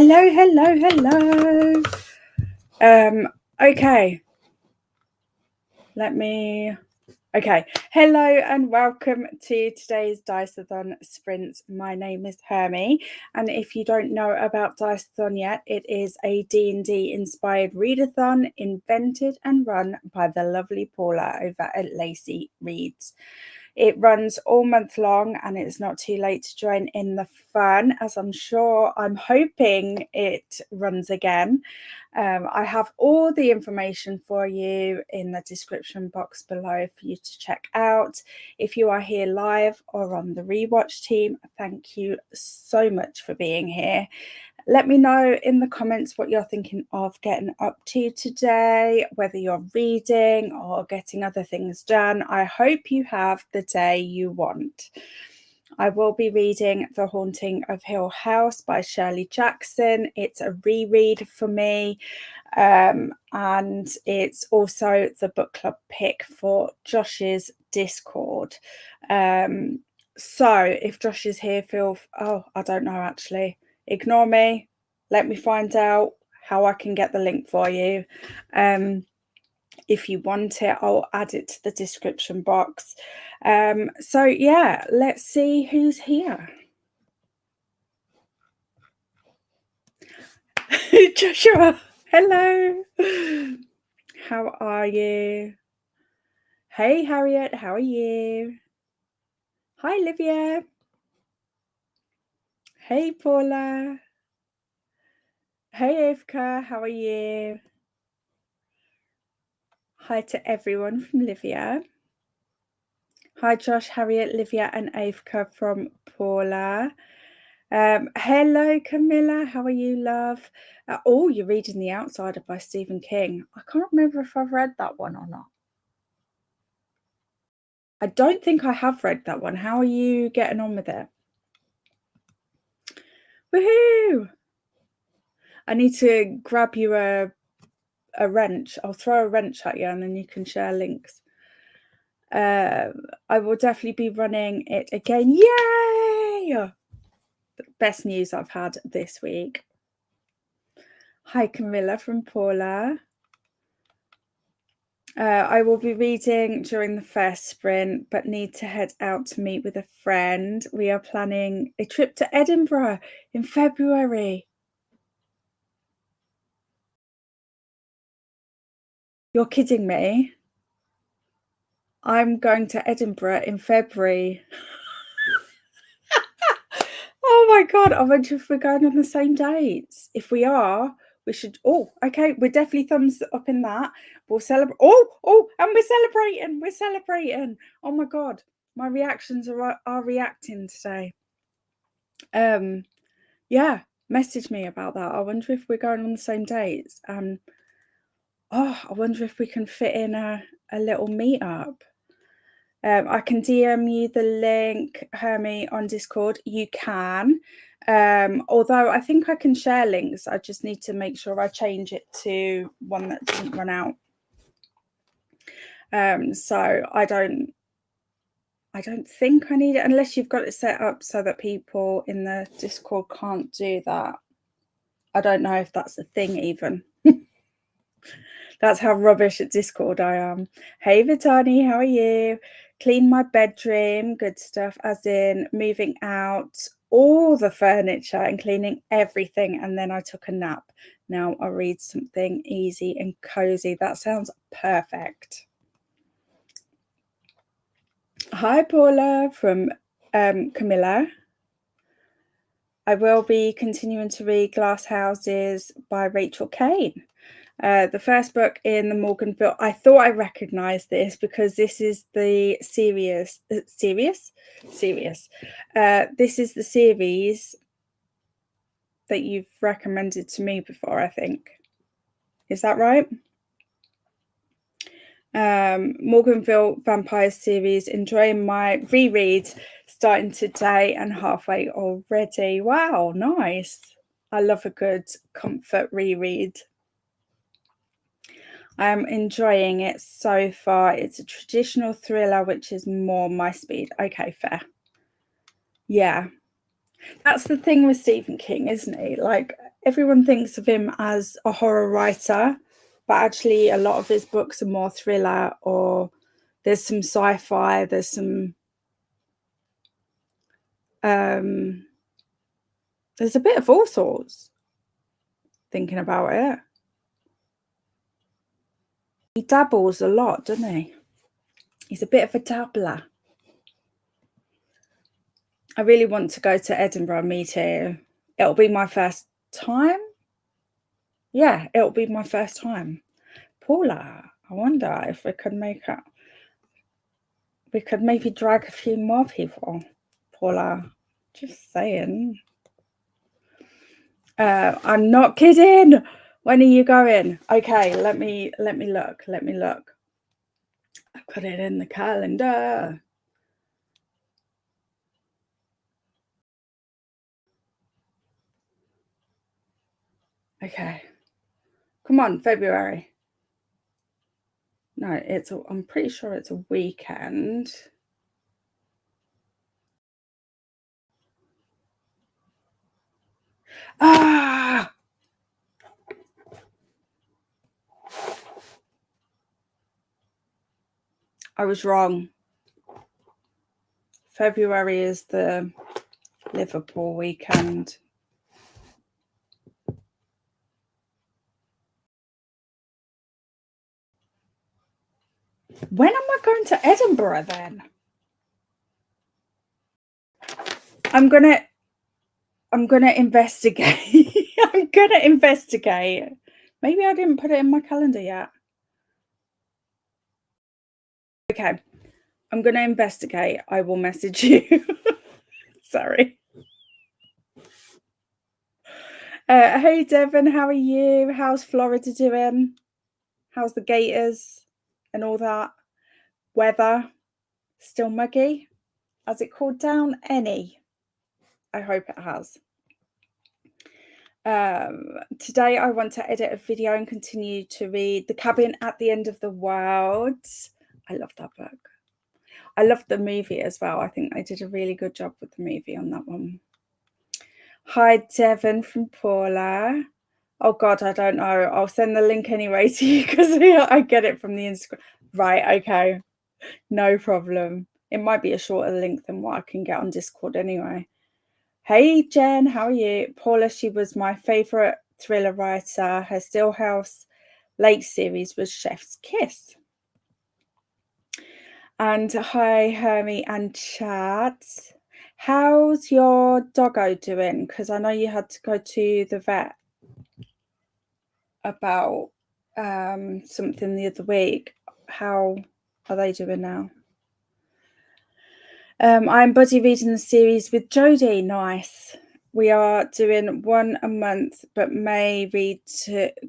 Hello. Okay. Hello and welcome to today's Diceathon sprints. My name is Hermie, and if you don't know about Diceathon yet, it is a D&D inspired readathon invented and run by the lovely Paula over at Lacey Reads. It runs all month long, and it's not too late to join in the fun, as I'm hoping it runs again. I have all the information for you in the description box below for you to check out. If you are here live or on the rewatch team, thank you so much for being here. Let me know in the comments what you're thinking of getting up to today, whether you're reading or getting other things done. I hope you have the day you want. I will be reading The Haunting of Hill House by Shirley Jackson. It's a reread for me, and it's also the book club pick for Josh's Discord. So if Josh is here, I don't know actually. Ignore me. Let me find out how I can get the link for you. If you want it, I'll add it to the description box. So yeah, let's see who's here. Joshua, hello. How are you? Hey, Harriet, how are you? Hi, Livia. Hey, Paula. Hey, Evka, how are you? Hi to everyone from Livia. Hi, Josh, Harriet, Livia, and Evka from Paula. Hello, Camilla. How are you, love? You're reading The Outsider by Stephen King. I can't remember if I've read that one or not. I don't think I have read that one. How are you getting on with it? Woohoo! I need to grab you a wrench. I'll throw a wrench at you and then you can share links. I will definitely be running it again. Yay! The best news I've had this week. Hi, Camilla from Paula. I will be reading during the first sprint, but need to head out to meet with a friend. We are planning a trip to Edinburgh in February. You're kidding me? I'm going to Edinburgh in February. Oh my God, I wonder if we're going on the same dates. If we are, we should. Oh, okay, we're definitely thumbs up in that. We'll celebrate. And we're celebrating. Oh my God, my reactions are reacting today. Yeah, message me about that. I wonder if we're going on the same dates. I wonder if we can fit in a little meetup. I can DM you the link, Hermie, on Discord. You can. Although I think I can share links. I just need to make sure I change it to one that doesn't run out. So I don't think I need it unless you've got it set up so that people in the Discord can't do that. I don't know if that's a thing even. That's how rubbish at Discord I am. Hey, Vitani, how are you? Clean my bedroom, good stuff, as in moving out all the furniture and cleaning everything. And then I took a nap. Now I'll read something easy and cozy. That sounds perfect. Hi, Paula from Camilla. I will be continuing to read Glass Houses by Rachel Kane. The first book in the Morganville. I thought I recognized this because this is the serious. This is the series that you've recommended to me before, I think. Is that right? Morganville Vampires series. Enjoying my reread, starting today and halfway already. Wow, nice. I love a good comfort reread. I'm enjoying it so far. It's a traditional thriller, which is more my speed. Okay, fair. Yeah. That's the thing with Stephen King, isn't he? Like, everyone thinks of him as a horror writer, but actually a lot of his books are more thriller, or there's some sci-fi, there's some there's a bit of all sorts, thinking about it. He dabbles a lot, doesn't he? He's a bit of a dabbler. I really want to go to Edinburgh, me too. It'll be my first time. Yeah, it'll be my first time. Paula, I wonder if we could make it. We could maybe drag a few more people. Paula, just saying. I'm not kidding. When are you going? Okay, let me look. Let me look. I put it in the calendar. Okay. Come on, February. No, I'm pretty sure it's a weekend. Ah! I was wrong. February is the Liverpool weekend. When am I going to Edinburgh then? I'm gonna investigate. I'm gonna investigate. Maybe I didn't put it in my calendar yet. Okay, I'm gonna investigate. I will message you. Sorry. Hey Devon, how are you? How's Florida doing? How's the Gators and all that? Weather still muggy? Has it cooled down any? I hope it has. Today I want to edit a video and continue to read The Cabin at the End of the World. I love that book. I loved the movie as well. I think they did a really good job with the movie on that one. Hi, Devon from Paula. Oh, God, I don't know. I'll send the link anyway to you because I get it from the Instagram. Right, okay. No problem. It might be a shorter link than what I can get on Discord anyway. Hey, Jen, how are you? Paula, she was my favourite thriller writer. Her Stillhouse Lake series was Chef's Kiss. And hi, Hermie and Chat. How's your doggo doing? Because I know you had to go to the vet about something the other week. How are they doing now? I'm buddy reading the series with Jodie. Nice. We are doing one a month, but may read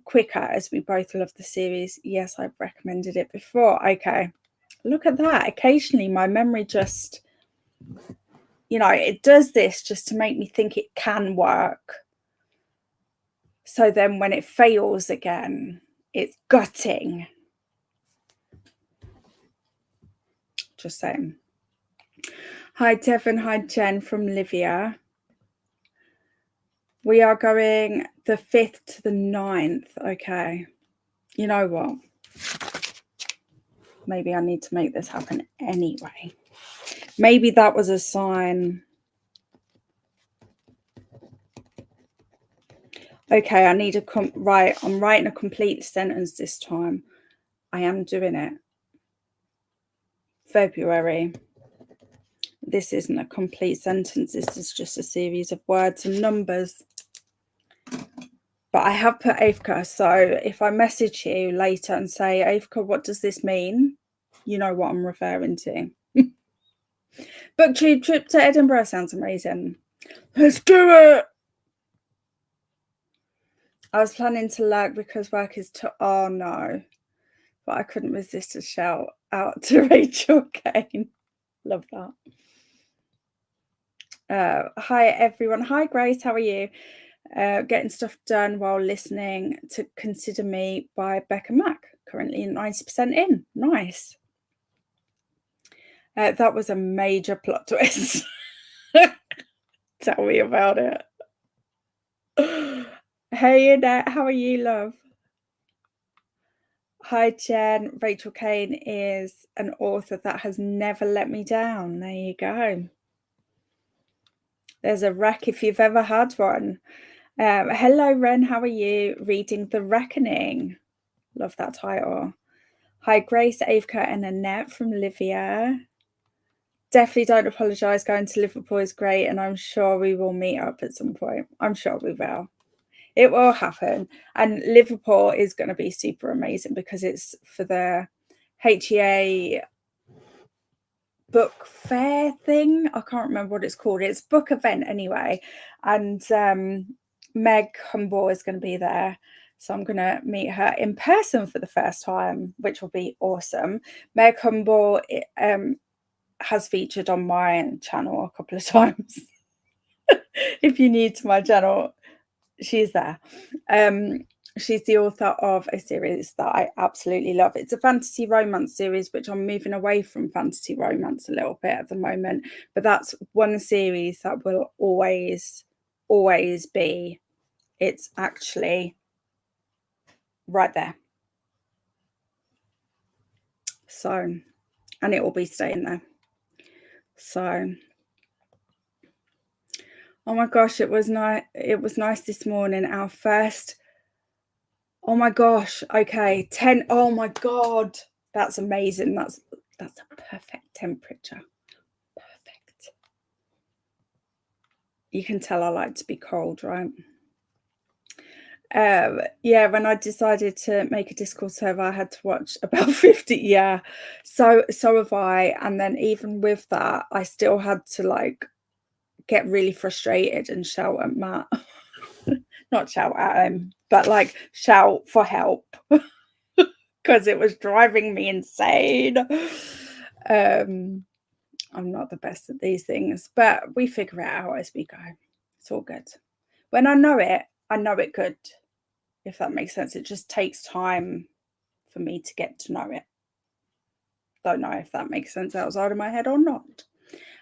quicker as we both love the series. Yes, I've recommended it before. Okay. Look at that. Occasionally my memory just, it does this just to make me think it can work. So then when it fails again, it's gutting. Just saying. Hi, Devon. Hi, Jen from Livia. We are going the 5th to the 9th. Okay. You know what? Maybe I need to make this happen anyway. Maybe that was a sign. Okay, I need right. I'm writing a complete sentence this time. I am doing it. February. This isn't a complete sentence. This is just a series of words and numbers. But I have put Avka. So if I message you later and say, Avka, what does this mean? You know what I'm referring to. Book trip to Edinburgh sounds amazing. Let's do it. I was planning to lurk because work is oh no. But I couldn't resist a shout out to Rachel Kane. Love that. Hi everyone. Hi Grace, how are you? Getting stuff done while listening to Consider Me by Becca Mack. Currently 90% in. Nice. That was a major plot twist. Tell me about it. Hey Annette, how are you, love? Hi Jen. Rachel Kane is an author that has never let me down. There you go. There's a wreck if you've ever had one. Hello Ren, how are you? Reading The Reckoning. Love that title. Hi Grace, Avka and Annette from Livia. Definitely don't apologise. Going to Liverpool is great and I'm sure we will meet up at some point. I'm sure we will. It will happen. And Liverpool is going to be super amazing because it's for the HEA book fair thing. I can't remember what it's called. It's book event anyway. And Meg Humble is going to be there. So I'm going to meet her in person for the first time, which will be awesome. Meg Humble has featured on my channel a couple of times. If you're new to my channel, she's there. She's the author of a series that I absolutely love. It's a fantasy romance series, which I'm moving away from fantasy romance a little bit at the moment. But that's one series that will always be. It's actually right there. So, and it will be staying there. So, oh my gosh, it was nice. It was nice this morning. Our first. Oh my gosh. Okay. 10. Oh my God. That's amazing. That's a perfect temperature. Perfect. You can tell I like to be cold, right? Yeah, when I decided to make a Discord server, I had to watch about 50. Yeah. So have I. And then even with that, I still had to like get really frustrated and shout at Matt. Not shout at him, but like shout for help. Because it was driving me insane. I'm not the best at these things, but we figure it out as we go. It's all good. When I know it good, if that makes sense. It just takes time for me to get to know it. Don't know if that makes sense outside of my head or not.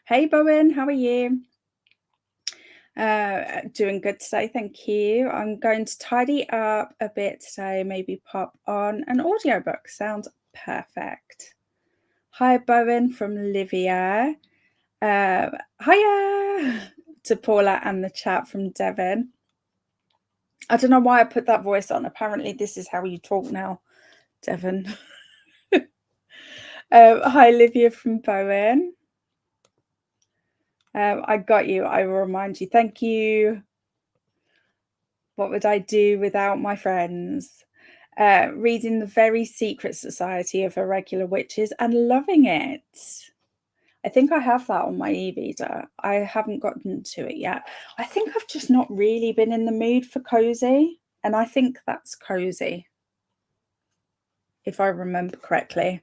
Hey, Bowen, how are you? Doing good today, thank you. I'm going to tidy up a bit today, maybe pop on an audiobook. Sounds perfect. Hi, Bowen from Livia. Hiya to Paula and the chat from Devon. I don't know why I put that voice on. Apparently, this is how you talk now, Devon. Hi, Livia from Bowen. I got you. I will remind you. Thank you. What would I do without my friends? Reading The Very Secret Society of Irregular Witches and loving it. I think I have that on my e-reader. I haven't gotten to it yet. I think I've just not really been in the mood for cozy. And I think that's cozy, if I remember correctly.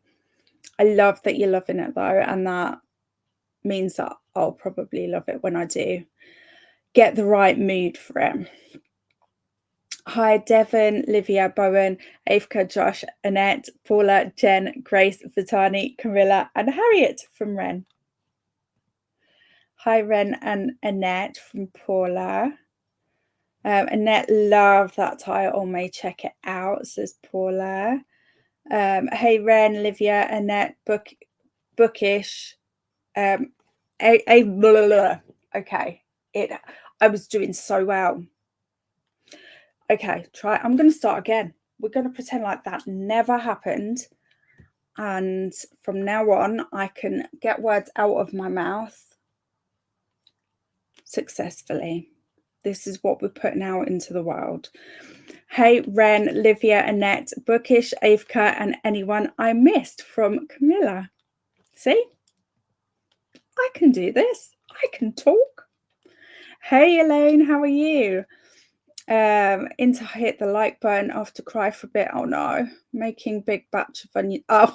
I love that you're loving it though. And that means that I'll probably love it when I do get the right mood for it. Hi, Devon, Livia, Bowen, Avka, Josh, Annette, Paula, Jen, Grace, Vitani, Camilla, and Harriet from Ren. Hi, Ren and Annette from Paula. Annette, love that title. May check it out, says Paula. Hey, Ren, Livia, Annette, bookish. Okay, I was doing so well. Okay, I'm going to start again. We're going to pretend like that never happened. And from now on, I can get words out of my mouth successfully. This is what we're putting out into the world. Hey, Ren, Livia, Annette, Bookish, Avka, and anyone I missed from Camilla. See? I can do this. I can talk. Hey, Elaine, how are you? Into hit the like button after cry for a bit. Oh no, making big batch of onion. Oh.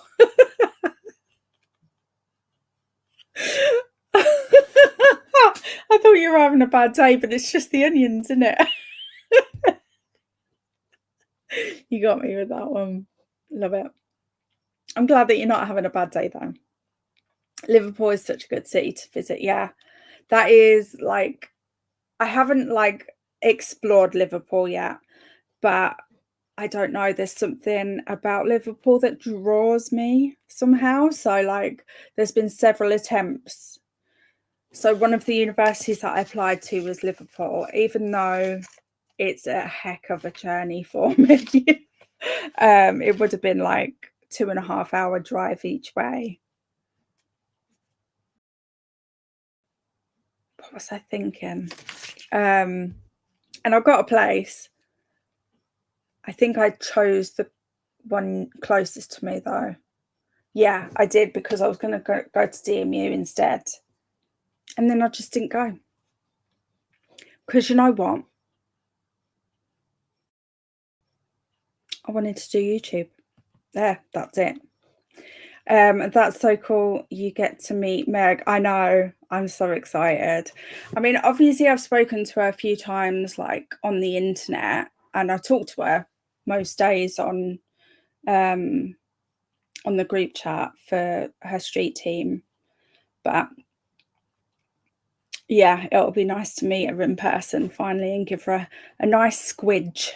I thought you were having a bad day, but it's just the onions, isn't it? You got me with that one. Love it. I'm glad that you're not having a bad day though. Liverpool is such a good city to visit. Yeah, that is like, I haven't like explored Liverpool yet, but I don't know, there's something about Liverpool that draws me somehow. So like there's been several attempts. So one of the universities that I applied to was Liverpool, even though it's a heck of a journey for me. It would have been like 2.5 hour drive each way. What was I thinking? And I've got a place. I think I chose the one closest to me though. Yeah, I did, because I was going to go to DMU instead. And then I just didn't go. Because you know what? I wanted to do YouTube. There, that's it. That's so cool. You get to meet Meg. I know. I'm so excited. I mean, obviously I've spoken to her a few times, like on the internet, and I talk to her most days on the group chat for her street team. But yeah, it'll be nice to meet her in person finally and give her a nice squidge.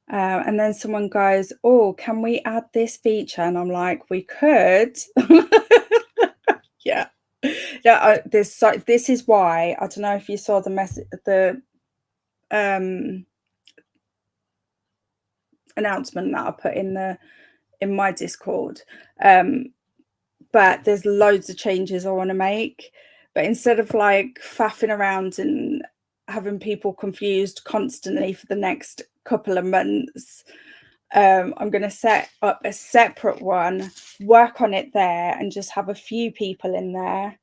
And then someone goes, oh, can we add this feature? And I'm like, we could. Yeah. Yeah, this is why, I don't know if you saw the message, the announcement that I put in my Discord. But there's loads of changes I want to make. But instead of like faffing around and having people confused constantly for the next couple of months, I'm going to set up a separate one, work on it there, and just have a few people in there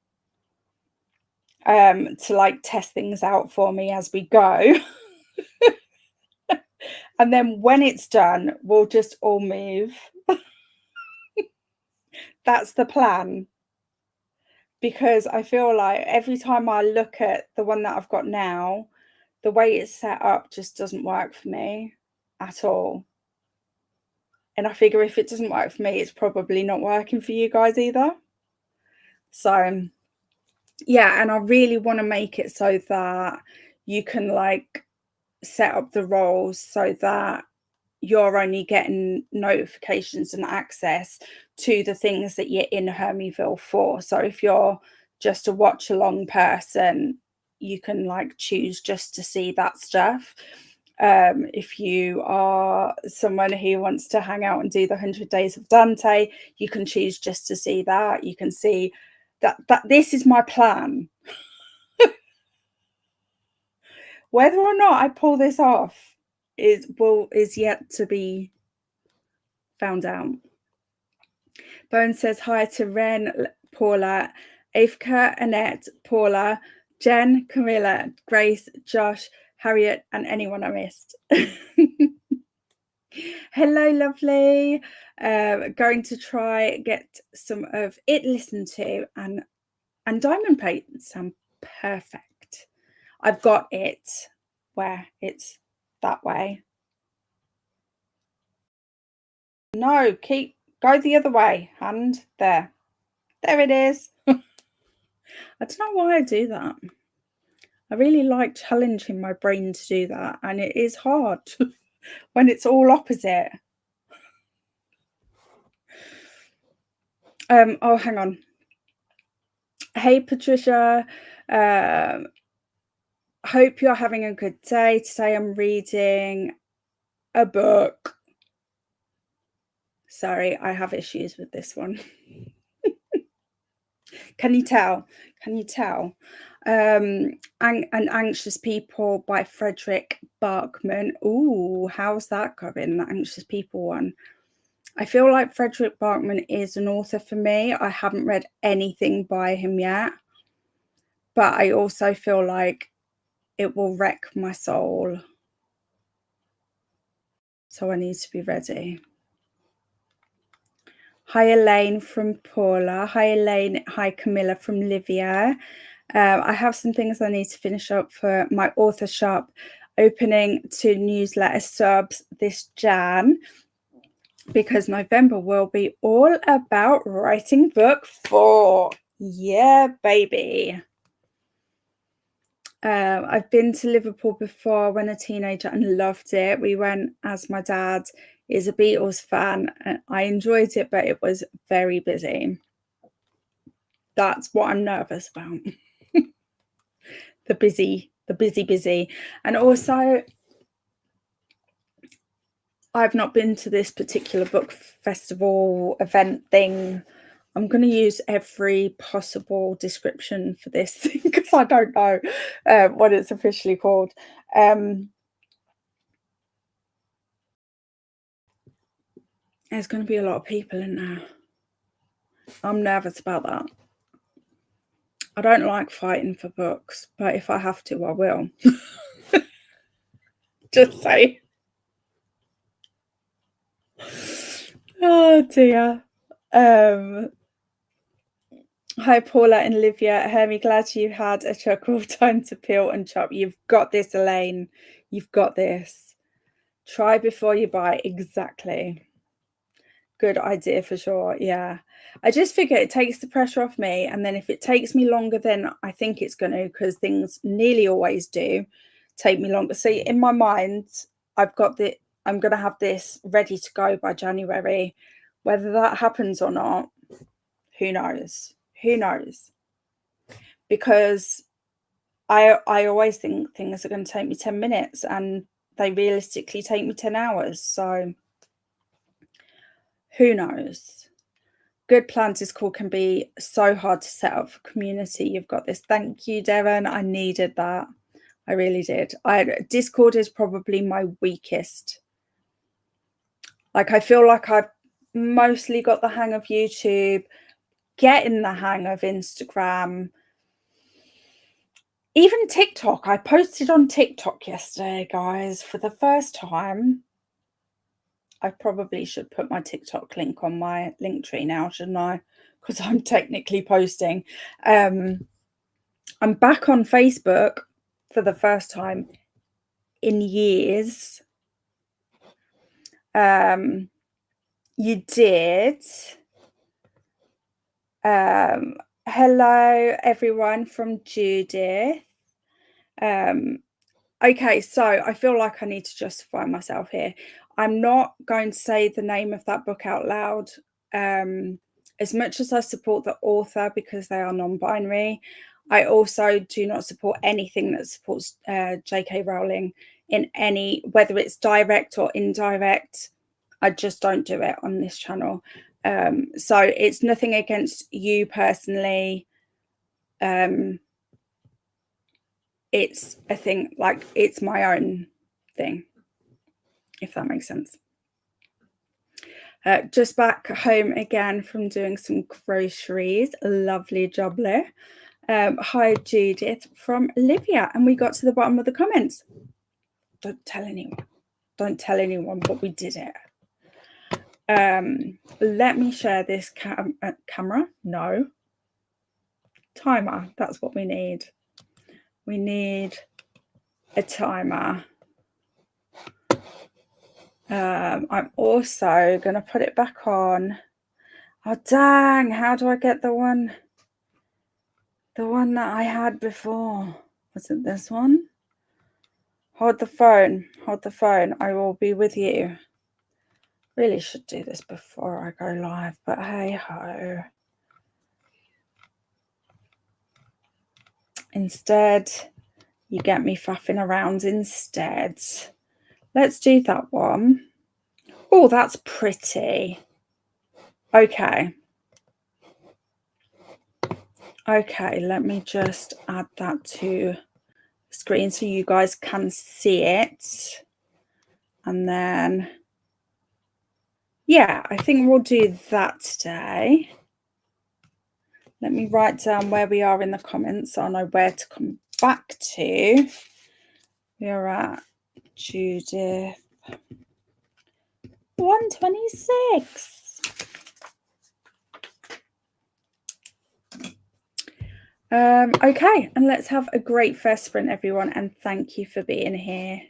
to like test things out for me as we go. And then when it's done, we'll just all move. That's the plan. Because I feel like every time I look at the one that I've got now, the way it's set up just doesn't work for me at all. And I figure if it doesn't work for me, it's probably not working for you guys either. So yeah, and I really want to make it so that you can like set up the roles so that you're only getting notifications and access to the things that you're in Hermieville for. So if you're just a watch along person, you can like choose just to see that stuff. If you are someone who wants to hang out and do the 100 Days of Dante, you can choose just to see that. You can see that this is my plan. Whether or not I pull this off is yet to be found out. Bone says hi to Ren, Paula, Avka, Annette, Paula, Jen, Camilla, Grace, Josh, Harriet, and anyone I missed. Hello, lovely. Going to try get some of it listened to, and diamond plate sound perfect. I've got it where it's that way. No, go the other way. Hand there. There it is. I don't know why I do that. I really like challenging my brain to do that, and it is hard when it's all opposite. Oh, hang on. Hey, Patricia. Hope you're having a good day. Today I'm reading a book. Sorry, I have issues with this one. Can you tell? Can you tell? And Anxious People by Frederick Barkman. Ooh, how's that going? The Anxious People one. I feel like Frederick Barkman is an author for me. I haven't read anything by him yet, but I also feel like it will wreck my soul. So I need to be ready. Hi, Elaine from Paula. Hi, Elaine. Hi, Camilla from Livia. I have some things I need to finish up for my author shop opening to newsletter subs this Jan, because November will be all about writing book 4. Yeah, baby. I've been to Liverpool before when a teenager and loved it. We went as my dad is a Beatles fan. And I enjoyed it, but it was very busy. That's what I'm nervous about. the busy. And also, I've not been to this particular book festival event thing. I'm going to use every possible description for this thing because I don't know what it's officially called. There's going to be a lot of people in there. I'm nervous about that. I don't like fighting for books, but if I have to, I will. Just say. Oh dear. Hi Paula and Olivia. Hermie, glad you had a chuckle. Time to peel and chop. You've got this, Elaine. You've got this. Try before you buy. Exactly. Good idea for sure. Yeah. I just figure it takes the pressure off me. And then if it takes me longer than I think it's going to, because things nearly always do take me longer. So in my mind, I'm going to have this ready to go by January. Whether that happens or not, who knows? Who knows? Because I always think things are going to take me 10 minutes and they realistically take me 10 hours. So who knows? Good plans is cool, can be so hard to set up for community. You've got this. Thank you, Devon. I needed that. I really did. Discord is probably my weakest. Like, I feel like I've mostly got the hang of YouTube, getting the hang of Instagram, even TikTok. I posted on TikTok yesterday, guys, for the first time. I probably should put my TikTok link on my link tree now, shouldn't I? Because I'm technically posting. I'm back on Facebook for the first time in years. You did. Hello, everyone, from Judith. Okay, so I feel like I need to justify myself here. I'm not going to say the name of that book out loud. As much as I support the author because they are non-binary, I also do not support anything that supports J.K. Rowling in any, whether it's direct or indirect. I just don't do it on this channel. So it's nothing against you personally. It's a thing, like, it's my own thing, if that makes sense. Just back home again from doing some groceries. Lovely jubbly. Hi Judith from Olivia, and we got to the bottom of the comments. Don't tell anyone, but we did it. Let me share this camera. No, timer. That's what we need. We need a timer. I'm also going to put it back on. Oh, dang. How do I get the one that I had before? Was it this one? Hold the phone. I will be with you. Really should do this before I go live, but hey ho. Instead, you get me faffing around instead. Let's do that one. Oh, that's pretty. Okay, let me just add that to the screen so you guys can see it. And then, yeah, I think we'll do that today. Let me write down where we are in the comments so I know where to come back to. We are at Judith 126. Okay, and let's have a great first sprint, everyone, and thank you for being here.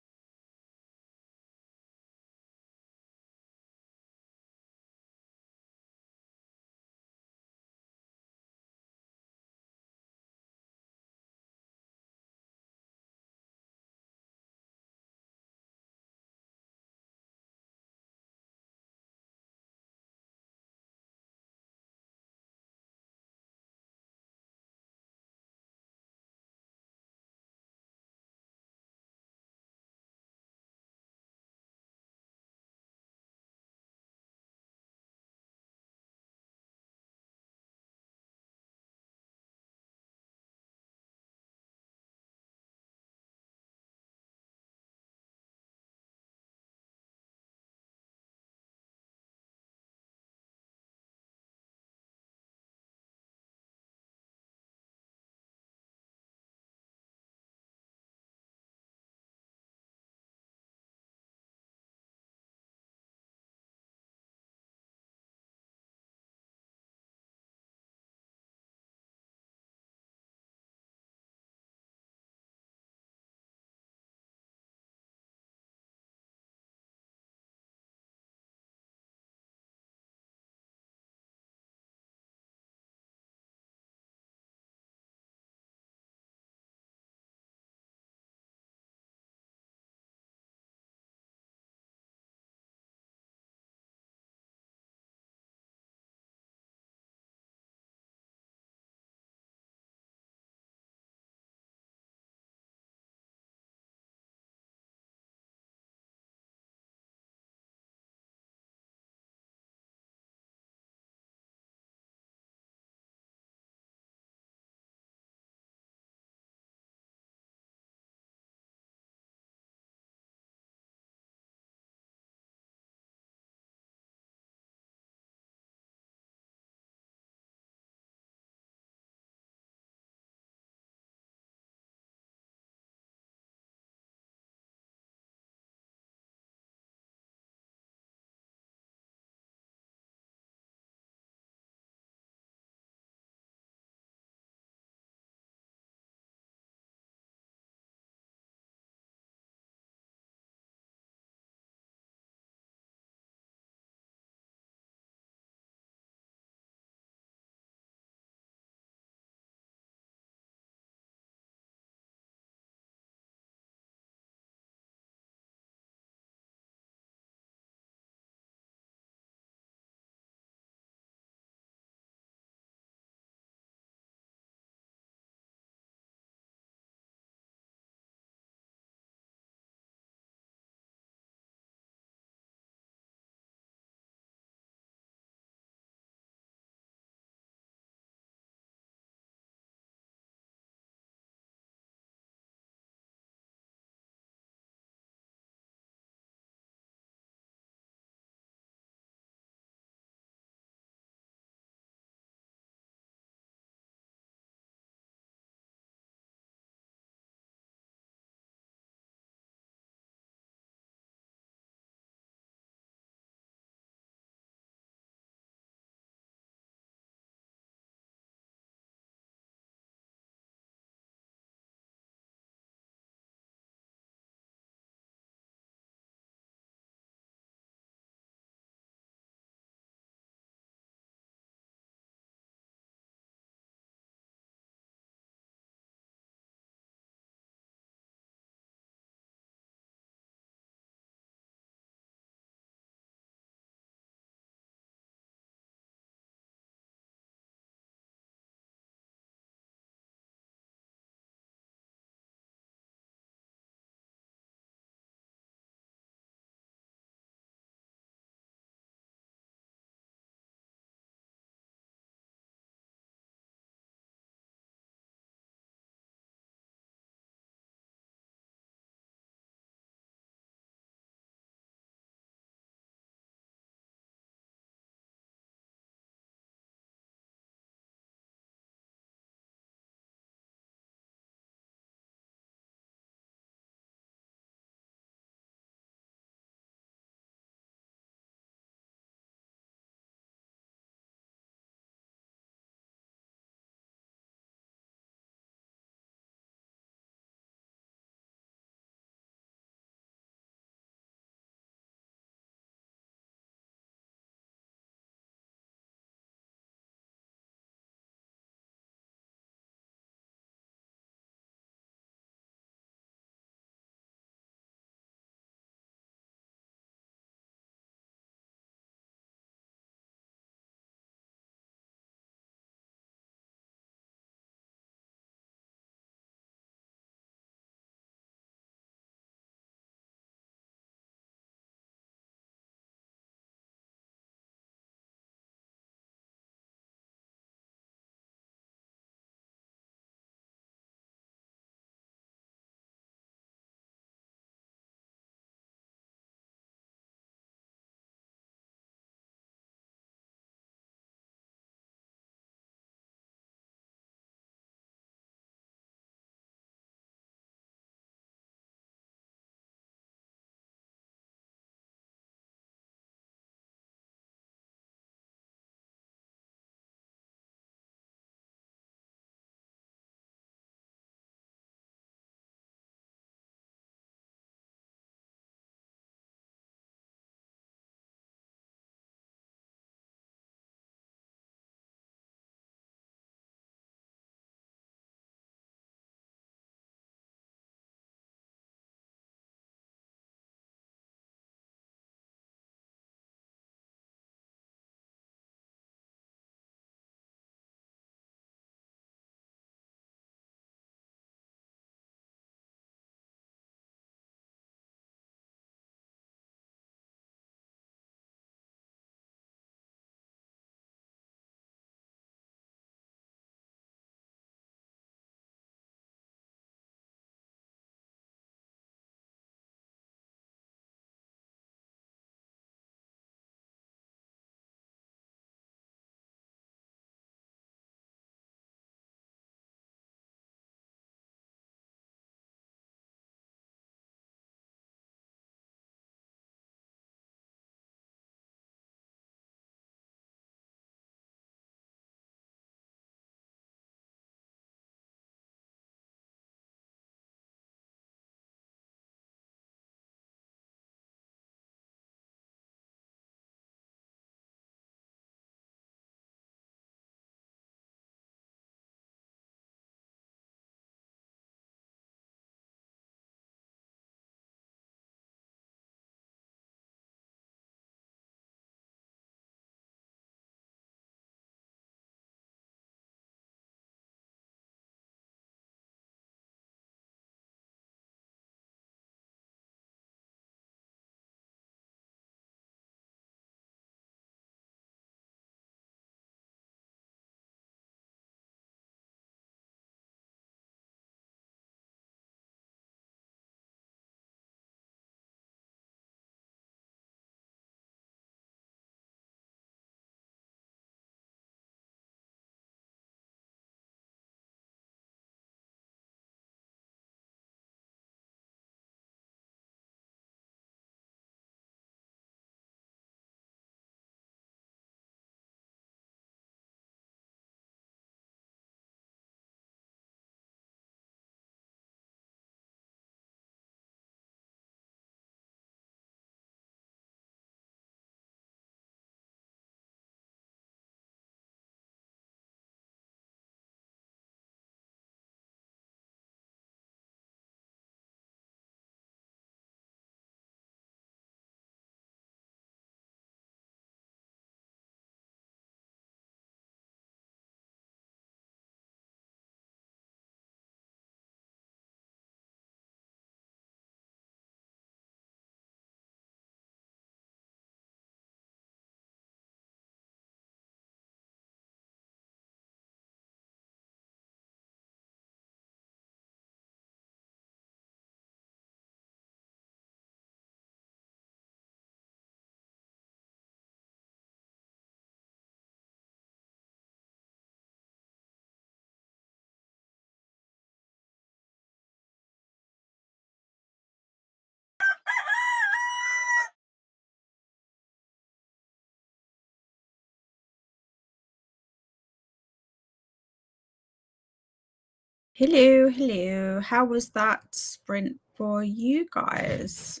Hello. How was that sprint for you guys?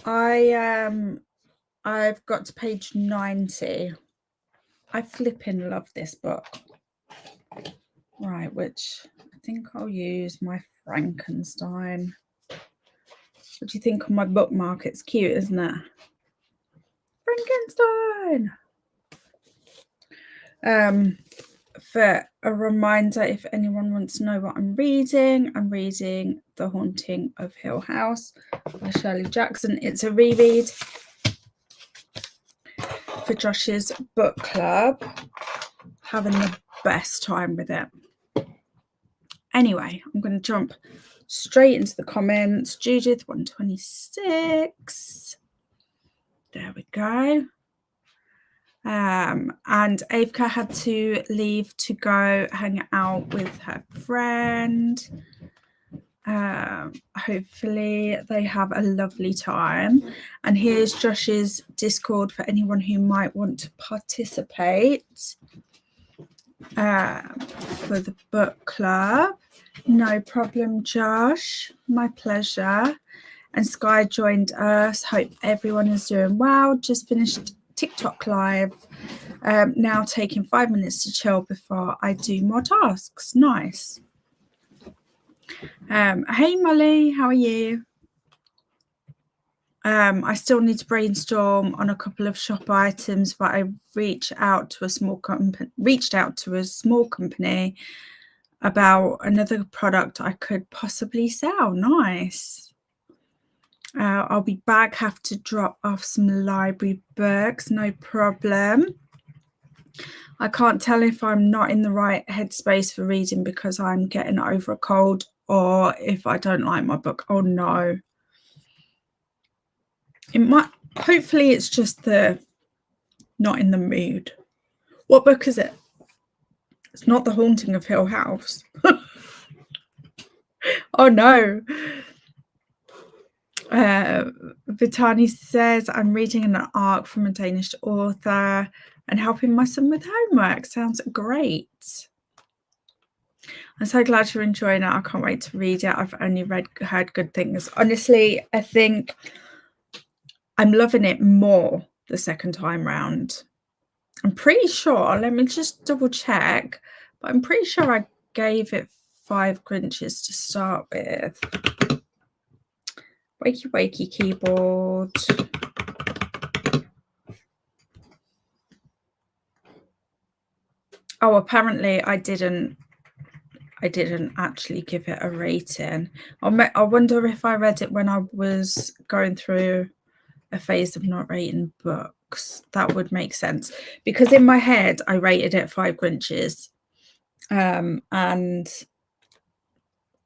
I've got to page 90. I flipping love this book. Right, which I think I'll use my Frankenstein. What do you think on my bookmark? It's cute, isn't it? Frankenstein. For a reminder, if anyone wants to know what I'm reading The Haunting of Hill House by Shirley Jackson. It's a reread for Josh's book club. Having the best time with it. Anyway, I'm going to jump straight into the comments. Judith 126. There we go. And Avka had to leave to go hang out with her friend. Hopefully they have a lovely time. And here's Josh's Discord for anyone who might want to participate for the book club. No problem, Josh. My pleasure. And Sky joined us. Hope everyone is doing well. Just finished TikTok live. Now taking 5 minutes to chill before I do more tasks. Nice. Hey Molly, how are you? I still need to brainstorm on a couple of shop items, but I reached out to a small company about another product I could possibly sell. Nice. I'll be back. Have to drop off some library books. No problem. I can't tell if I'm not in the right headspace for reading because I'm getting over a cold, or if I don't like my book. Oh no. It might. Hopefully it's just the not in the mood. What book is it? It's not The Haunting of Hill House. Oh no. Vitani says, I'm reading an arc from a Danish author and helping my son with homework. Sounds great. I'm so glad you're enjoying it. I can't wait to read it. I've only heard good things. Honestly, I think I'm loving it more the second time round. I'm pretty sure, let me just double check, but I'm pretty sure I gave it 5 Grinches to start with. Wakey keyboard. Oh, apparently I didn't actually give it a rating. I wonder if I read it when I was going through a phase of not rating books. That would make sense, because in my head I rated it 5 Grinches. And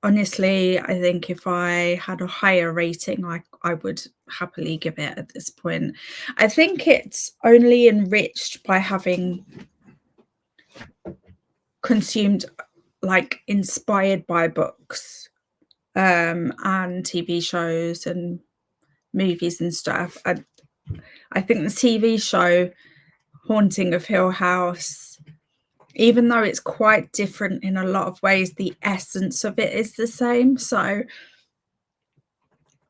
honestly, I think if I had a higher rating, I would happily give it at this point. I think it's only enriched by having consumed, like, inspired by books and TV shows and movies and stuff. I think the TV show Haunting of Hill House, even though it's quite different in a lot of ways, the essence of it is the same. So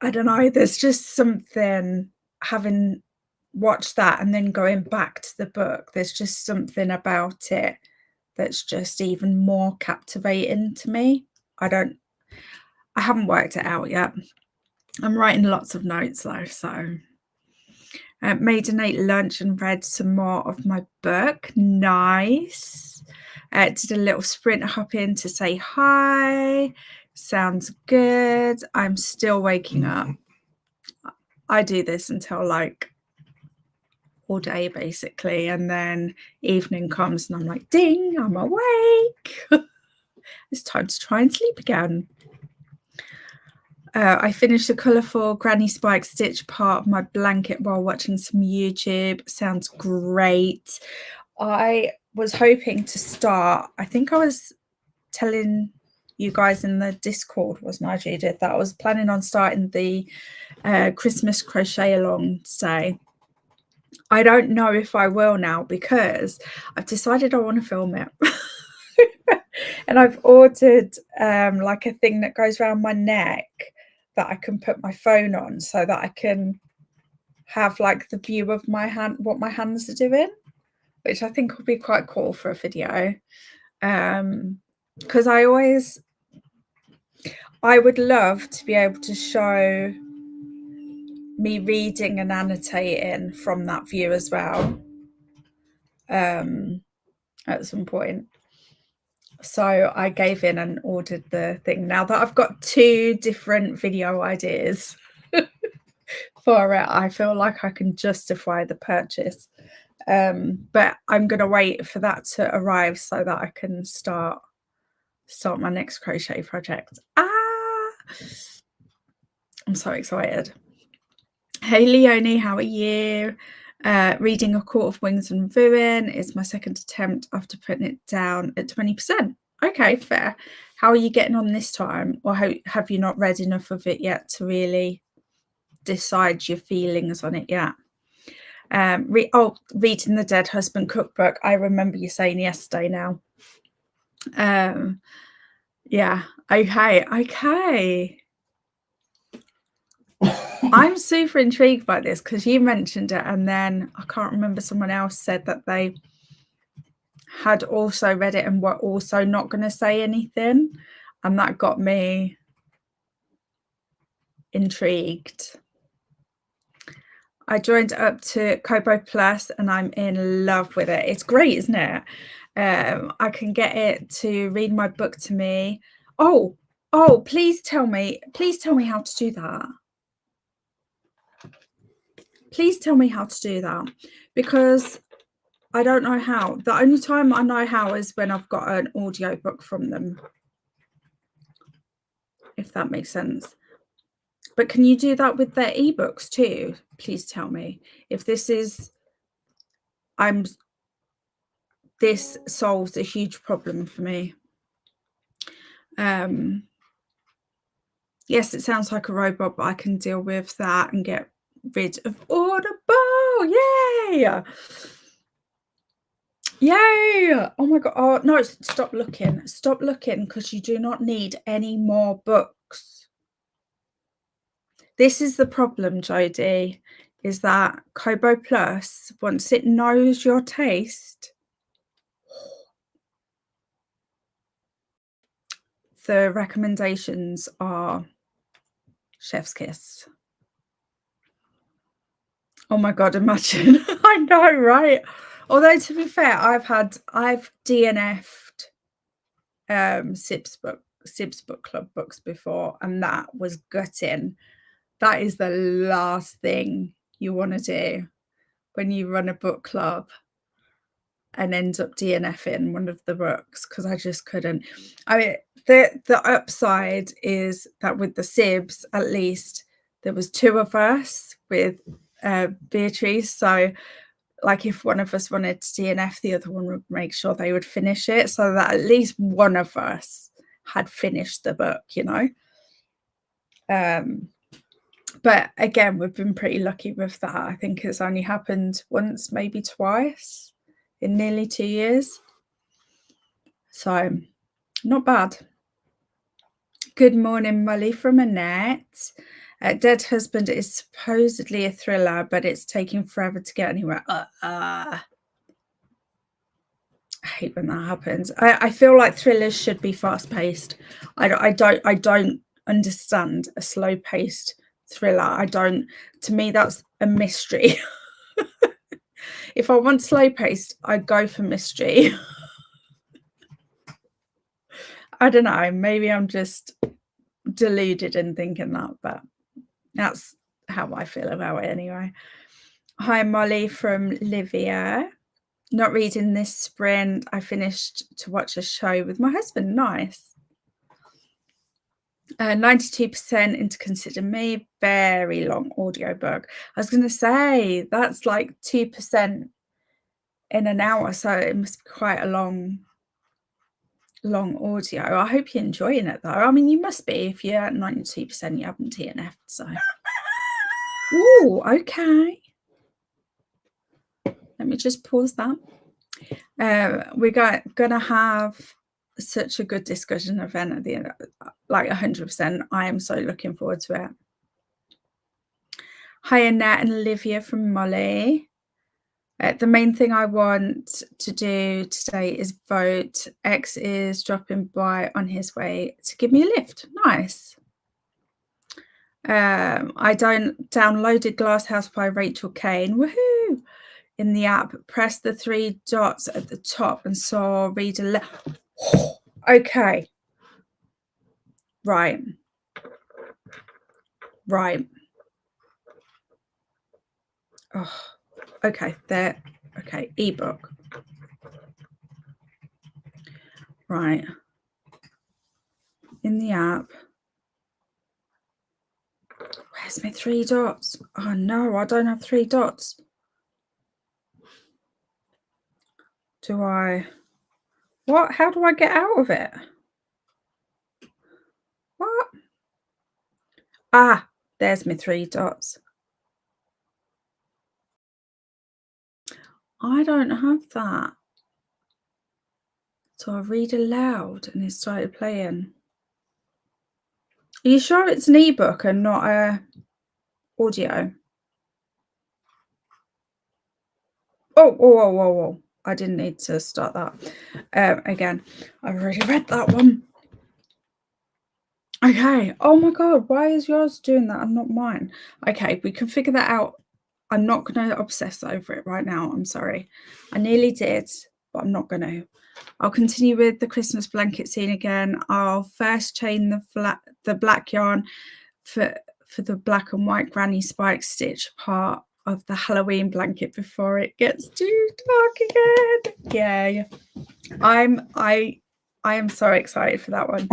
I don't know, there's just something, having watched that and then going back to the book, there's just something about it that's just even more captivating to me. I haven't worked it out yet. I'm writing lots of notes though, so made and ate lunch and read some more of my book. Nice. Did a little sprint hop in to say hi. Sounds good. I'm still waking up. I do this until like all day basically, and then evening comes and I'm like, ding, I'm awake. It's time to try and sleep again. I finished the colourful Granny Spike stitch part of my blanket while watching some YouTube. Sounds great. I was hoping to start, I think I was telling you guys in the Discord, wasn't I, Judith, that I was planning on starting the Christmas crochet along today. I don't know if I will now, because I've decided I want to film it. And I've ordered like a thing that goes around my neck that I can put my phone on so that I can have like the view of my hand, what my hands are doing, which I think will be quite cool for a video. Because I would love to be able to show me reading and annotating from that view as well at some point. So I gave in and ordered the thing. Now that I've got 2 different video ideas for it, I feel like I can justify the purchase. But I'm going to wait for that to arrive so that I can start my next crochet project. I'm so excited. Hey Leonie, how are you? Reading A Court of Wings and Ruin is my second attempt after putting it down at 20%. Okay, fair. How are you getting on this time? Or have you not read enough of it yet to really decide your feelings on it yet? Reading the Dead Husband cookbook. I remember you saying yesterday now. Yeah, okay. I'm super intrigued by this because you mentioned it, and then I can't remember, someone else said that they had also read it and were also not going to say anything, and that got me intrigued. I joined up to Kobo Plus and I'm in love with it. It's great, isn't it? I can get it to read my book to me. Oh, please tell me how to do that. Please tell me how to do that, because I don't know how. The only time I know how is when I've got an audio book from them, if that makes sense. But can you do that with their ebooks too? Please tell me. If this solves a huge problem for me. Yes, it sounds like a robot, but I can deal with that and get rid of Audible. Yay! Yay! Oh my god. Oh no, stop looking, because you do not need any more books. This is the problem, Jodie, is that Kobo Plus, once it knows your taste, the recommendations are chef's kiss. Oh my god, imagine. I know, right? Although to be fair, I've DNF'd Sibs book club books before, and that was gutting. That is the last thing you want to do when you run a book club and end up DNFing one of the books, because I just couldn't. I mean, the upside is that with the Sibs, at least there was 2 of us with Beatrice, so like if one of us wanted to DNF, the other one would make sure they would finish it, so that at least one of us had finished the book, you know. But again, we've been pretty lucky with that. I think it's only happened once, maybe twice in nearly 2 years. So not bad. Good morning, Molly from Annette. Dead Husband is supposedly a thriller, but it's taking forever to get anywhere. I hate when that happens. I feel like thrillers should be fast-paced. I don't understand a slow-paced thriller. To me, that's a mystery. If I want slow-paced, I'd go for mystery. I don't know, maybe I'm just deluded in thinking that, but that's how I feel about it anyway. Hi, Molly from Livia. Not reading this sprint. I finished to watch a show with my husband. Nice. 92% into Consider Me. Very long audiobook. I was going to say, that's like 2% in an hour, so it must be quite a long audio. I hope you're enjoying it though. I mean, you must be. If you're at 92%, you haven't DNF'd, so. Ooh, okay. Let me just pause that. We're gonna have such a good discussion event at the end, like 100%. I am so looking forward to it. Hi, Annette and Olivia from Molly. The main thing I want to do today is vote. X is dropping by on his way to give me a lift. Nice. I downloaded Glasshouse by Rachel Kane. Woohoo! In the app, press the 3 dots at the top and saw read aloud. Okay. Right. Oh, okay. There. Okay. Ebook. Right. In the app. Where's my 3 dots? Oh no, I don't have 3 dots. Do I? What? How do I get out of it? What? Ah, there's my 3 dots. I don't have that. So I read aloud and it started playing. Are you sure it's an ebook and not a audio? Oh. I didn't need to start that. Again, I've already read that one. Okay. Oh my God, why is yours doing that and not mine? Okay, we can figure that out. I'm not going to obsess over it right now. I'm sorry. I nearly did, but I'm not going to. I'll continue with the Christmas blanket scene again. I'll first chain the black yarn for the black and white granny spike stitch part of the Halloween blanket before it gets too dark again. Yeah. I am so excited for that one.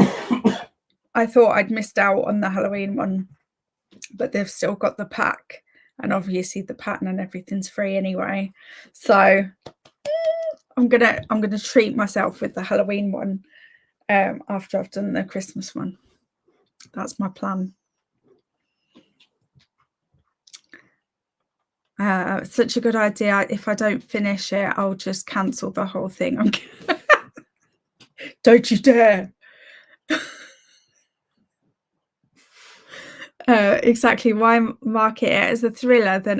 I thought I'd missed out on the Halloween one, but they've still got the pack, and obviously the pattern and everything's free anyway. So I'm gonna treat myself with the Halloween one after I've done the Christmas one. That's my plan. Such a good idea. If I don't finish it, I'll just cancel the whole thing. Don't you dare. Exactly. Why market it as a thriller then?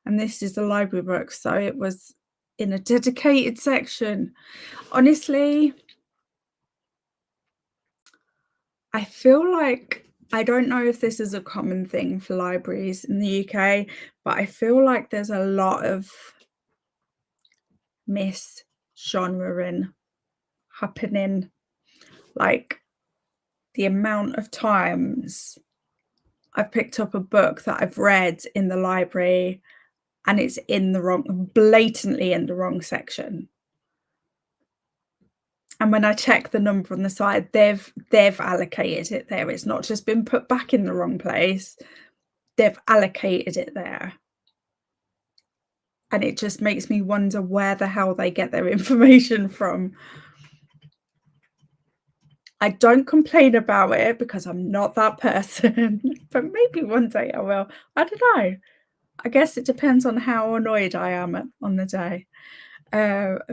And this is a library book, so it was in a dedicated section. Honestly, I feel like, I don't know if this is a common thing for libraries in the UK, but I feel like there's a lot of mis-genreing happening. Like the amount of times I've picked up a book that I've read in the library and it's in the wrong, blatantly in the wrong section. And when I check the number on the side, they've allocated it there. It's not just been put back in the wrong place. They've allocated it there. And it just makes me wonder where the hell they get their information from. I don't complain about it because I'm not that person, but maybe one day I will. I don't know. I guess it depends on how annoyed I am on the day.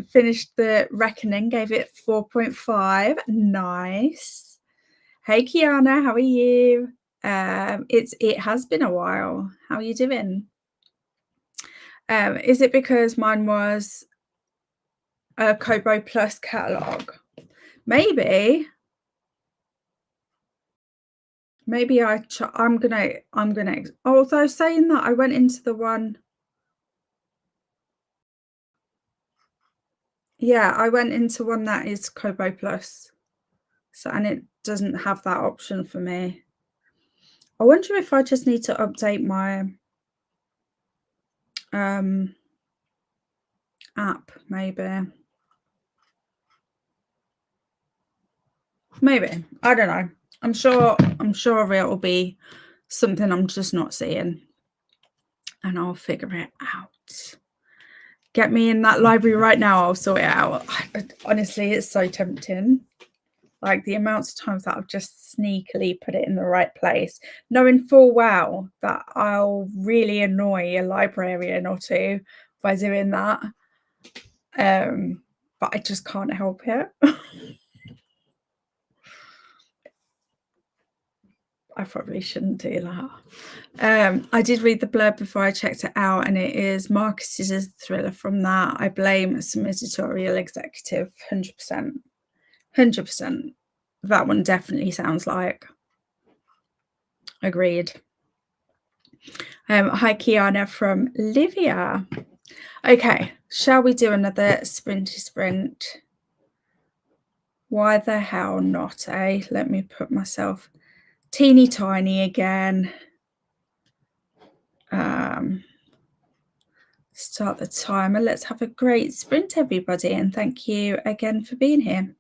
Finished the Reckoning, gave it 4.5. Nice. Hey Kiana, how are you? It has been a while. How are you doing? Is it because mine was a Kobo Plus catalogue? Maybe I'm gonna. Although saying that, I went into the one. Yeah, I went into one that is Kobo Plus, so and it doesn't have that option for me. I wonder if I just need to update my app, maybe. Maybe. I don't know. I'm sure it will be something I'm just not seeing. And I'll figure it out. Get me in that library right now, I'll sort it out. Honestly, it's so tempting. Like the amounts of times that I've just sneakily put it in the right place, knowing full well that I'll really annoy a librarian or two by doing that. But I just can't help it. I probably shouldn't do that. I did read the blurb before I checked it out, and it is Marcus's is the thriller from that. I blame some editorial executive, 100%. 100%. That one definitely sounds like. Agreed. Hi, Kiana from Livia. Okay, shall we do another sprinty sprint? Why the hell not, eh? Let me put myself teeny tiny again. Start the timer. Let's have a great sprint, everybody, and thank you again for being here.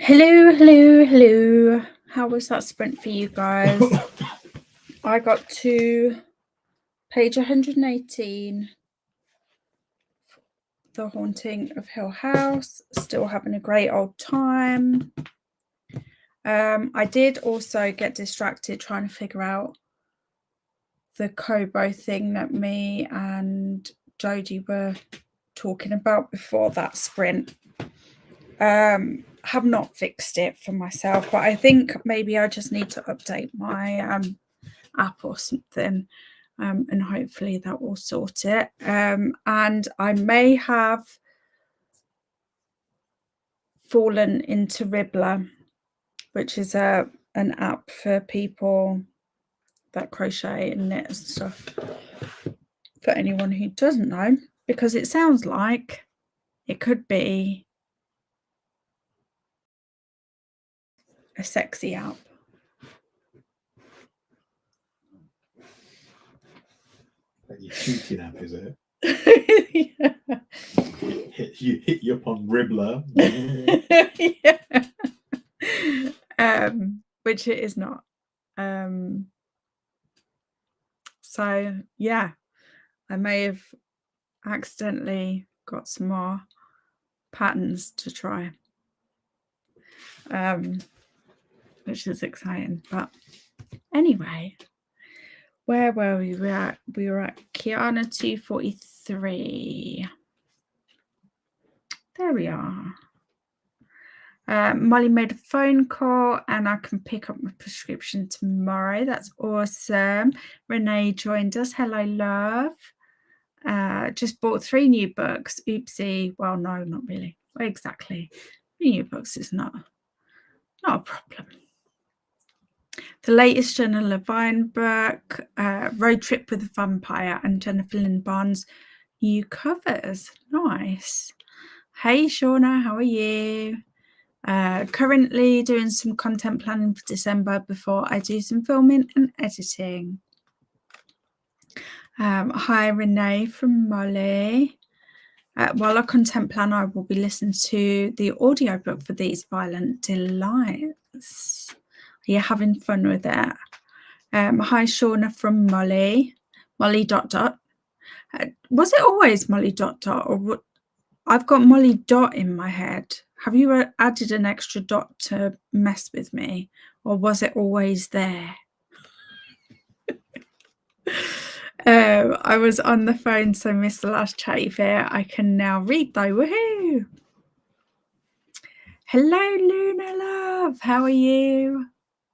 Hello. How was that sprint for you guys? I got to page 118. The Haunting of Hill House. Still having a great old time. I did also get distracted trying to figure out the Kobo thing that me and Jodie were talking about before that sprint. Have not fixed it for myself, but I think maybe I just need to update my app or something, and hopefully that will sort it. And I may have fallen into Ribbler, which is an app for people that crochet and knit and stuff, for anyone who doesn't know, because it sounds like it could be a sexy app. Your shooting app, is it? Yeah. You hit you up on Ribbler. Yeah. Which it is not. So yeah, I may have accidentally got some more patterns to try, which is exciting. But anyway, where were we? We were at Kiana 243. There we are. Molly made a phone call and I can pick up my prescription tomorrow. That's awesome. Renee joined us. Hello, love. Just bought 3 new books. Oopsie. Well, no, not really. Well, exactly. 3 new books is not a problem. The latest Jenna Levine book, Road Trip with a Vampire, and Jennifer Lynn Barnes' new covers. Nice. Hey, Shauna, how are you? Currently doing some content planning for December before I do some filming and editing. Hi, Renee from Molly. While I content plan, I will be listening to the audiobook for These Violent Delights. Are you having fun with it? Hi, Shauna from Molly. Molly ... Was it always Molly ... or what? I've got Molly Dot in my head. Have you added an extra dot to mess with me, or was it always there? I was on the phone, so missed the last chatty fair. I can now read though. Woohoo! Hello, Luna love. How are you?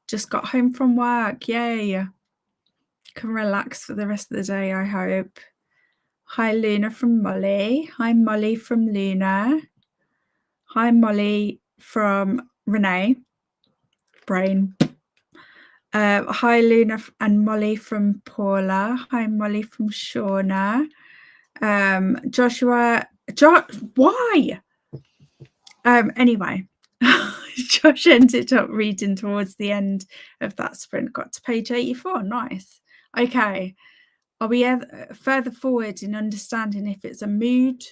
Just got home from work. Yay. Can relax for the rest of the day, I hope. Hi, Luna from Molly. Hi, Molly from Luna. Hi, Molly from Renee. Brain. Hi, Luna and Molly from Paula. Hi, Molly from Shauna. Joshua. Why? Anyway, Josh ended up reading towards the end of that sprint. Got to page 84. Nice. Okay. Are we further forward in understanding if it's a mood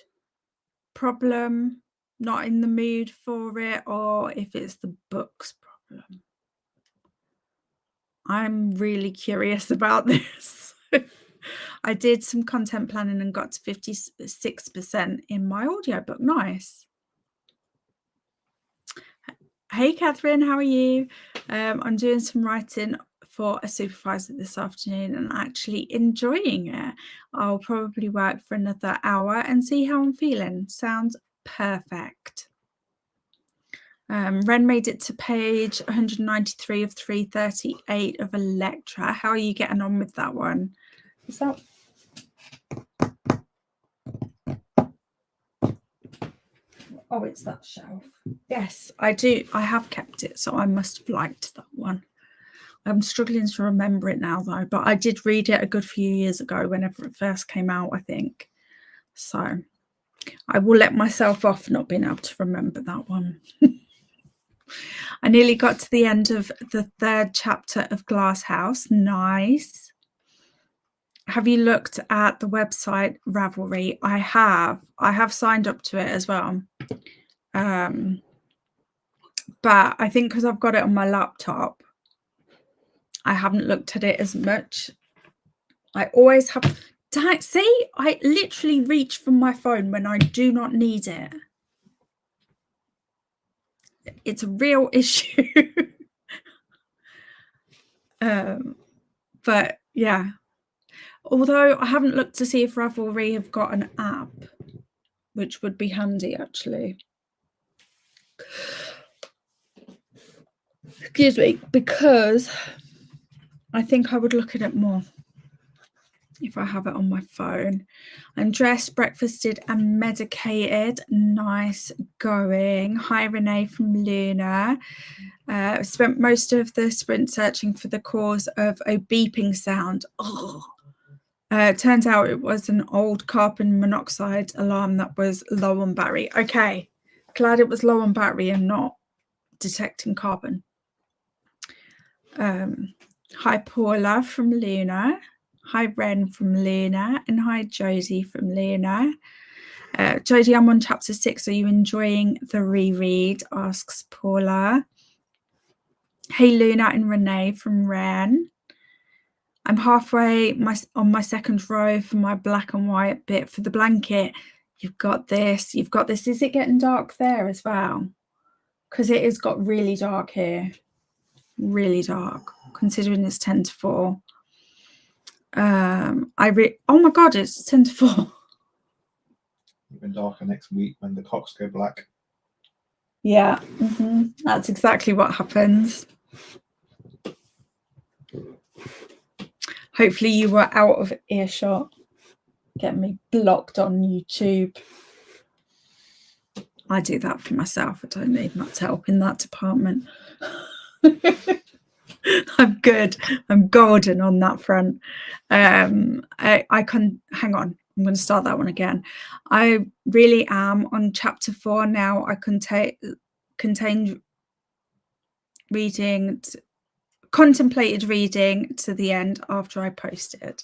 problem, not in the mood for it, or if it's the book's problem? I'm really curious about this. I did some content planning and got to 56% in my audiobook. Nice. Hey, Catherine, how are you? I'm doing some writing for a supervisor this afternoon and actually enjoying it. I'll probably work for another hour and see how I'm feeling. Sounds perfect. Ren made it to page 193 of 338 of Electra. How are you getting on with that one? Is that... Oh, it's that shelf. Yes, I do. I have kept it, so I must have liked that one. I'm struggling to remember it now, though, but I did read it a good few years ago whenever it first came out, I think. So I will let myself off not being able to remember that one. I nearly got to the end of the 3rd chapter of Glass House. Nice. Have you looked at the website Ravelry? I have signed up to it as well. but I think because I've got it on my laptop, I haven't looked at it as much. I always have. See, I literally reach for my phone when I do not need it. It's a real issue. But yeah, although I haven't looked to see if Ravelry have got an app, which would be handy actually. Excuse me, because I think I would look at it more if I have it on my phone. I'm dressed, breakfasted and medicated. Nice going. Hi Renee from Luna. Spent most of the sprint searching for the cause of a beeping sound. Turns out it was an old carbon monoxide alarm that was low on battery. Okay, glad it was low on battery and not detecting carbon. Hi Paula from Luna. Hi Ren from Luna. And hi Josie from Luna. Jodie, I'm on chapter 6. Are you enjoying the reread? Asks Paula. Hey Luna and Renee from Ren. I'm halfway on my second row for my black and white bit for the blanket. You've got this. You've got this. Is it getting dark there as well? Because it has got really dark here. Really dark, considering it's 10 to 4. Oh my God, it's 10 to 4. Even darker next week when the cocks go black. Yeah, that's exactly what happens. Hopefully you were out of earshot. Get me blocked on YouTube. I do that for myself. I don't need much help in that department. I'm good. I'm golden on that front. I can hang on. I'm going to start that one again. I really am on chapter 4 now. I contained reading, contemplated reading to the end after I posted.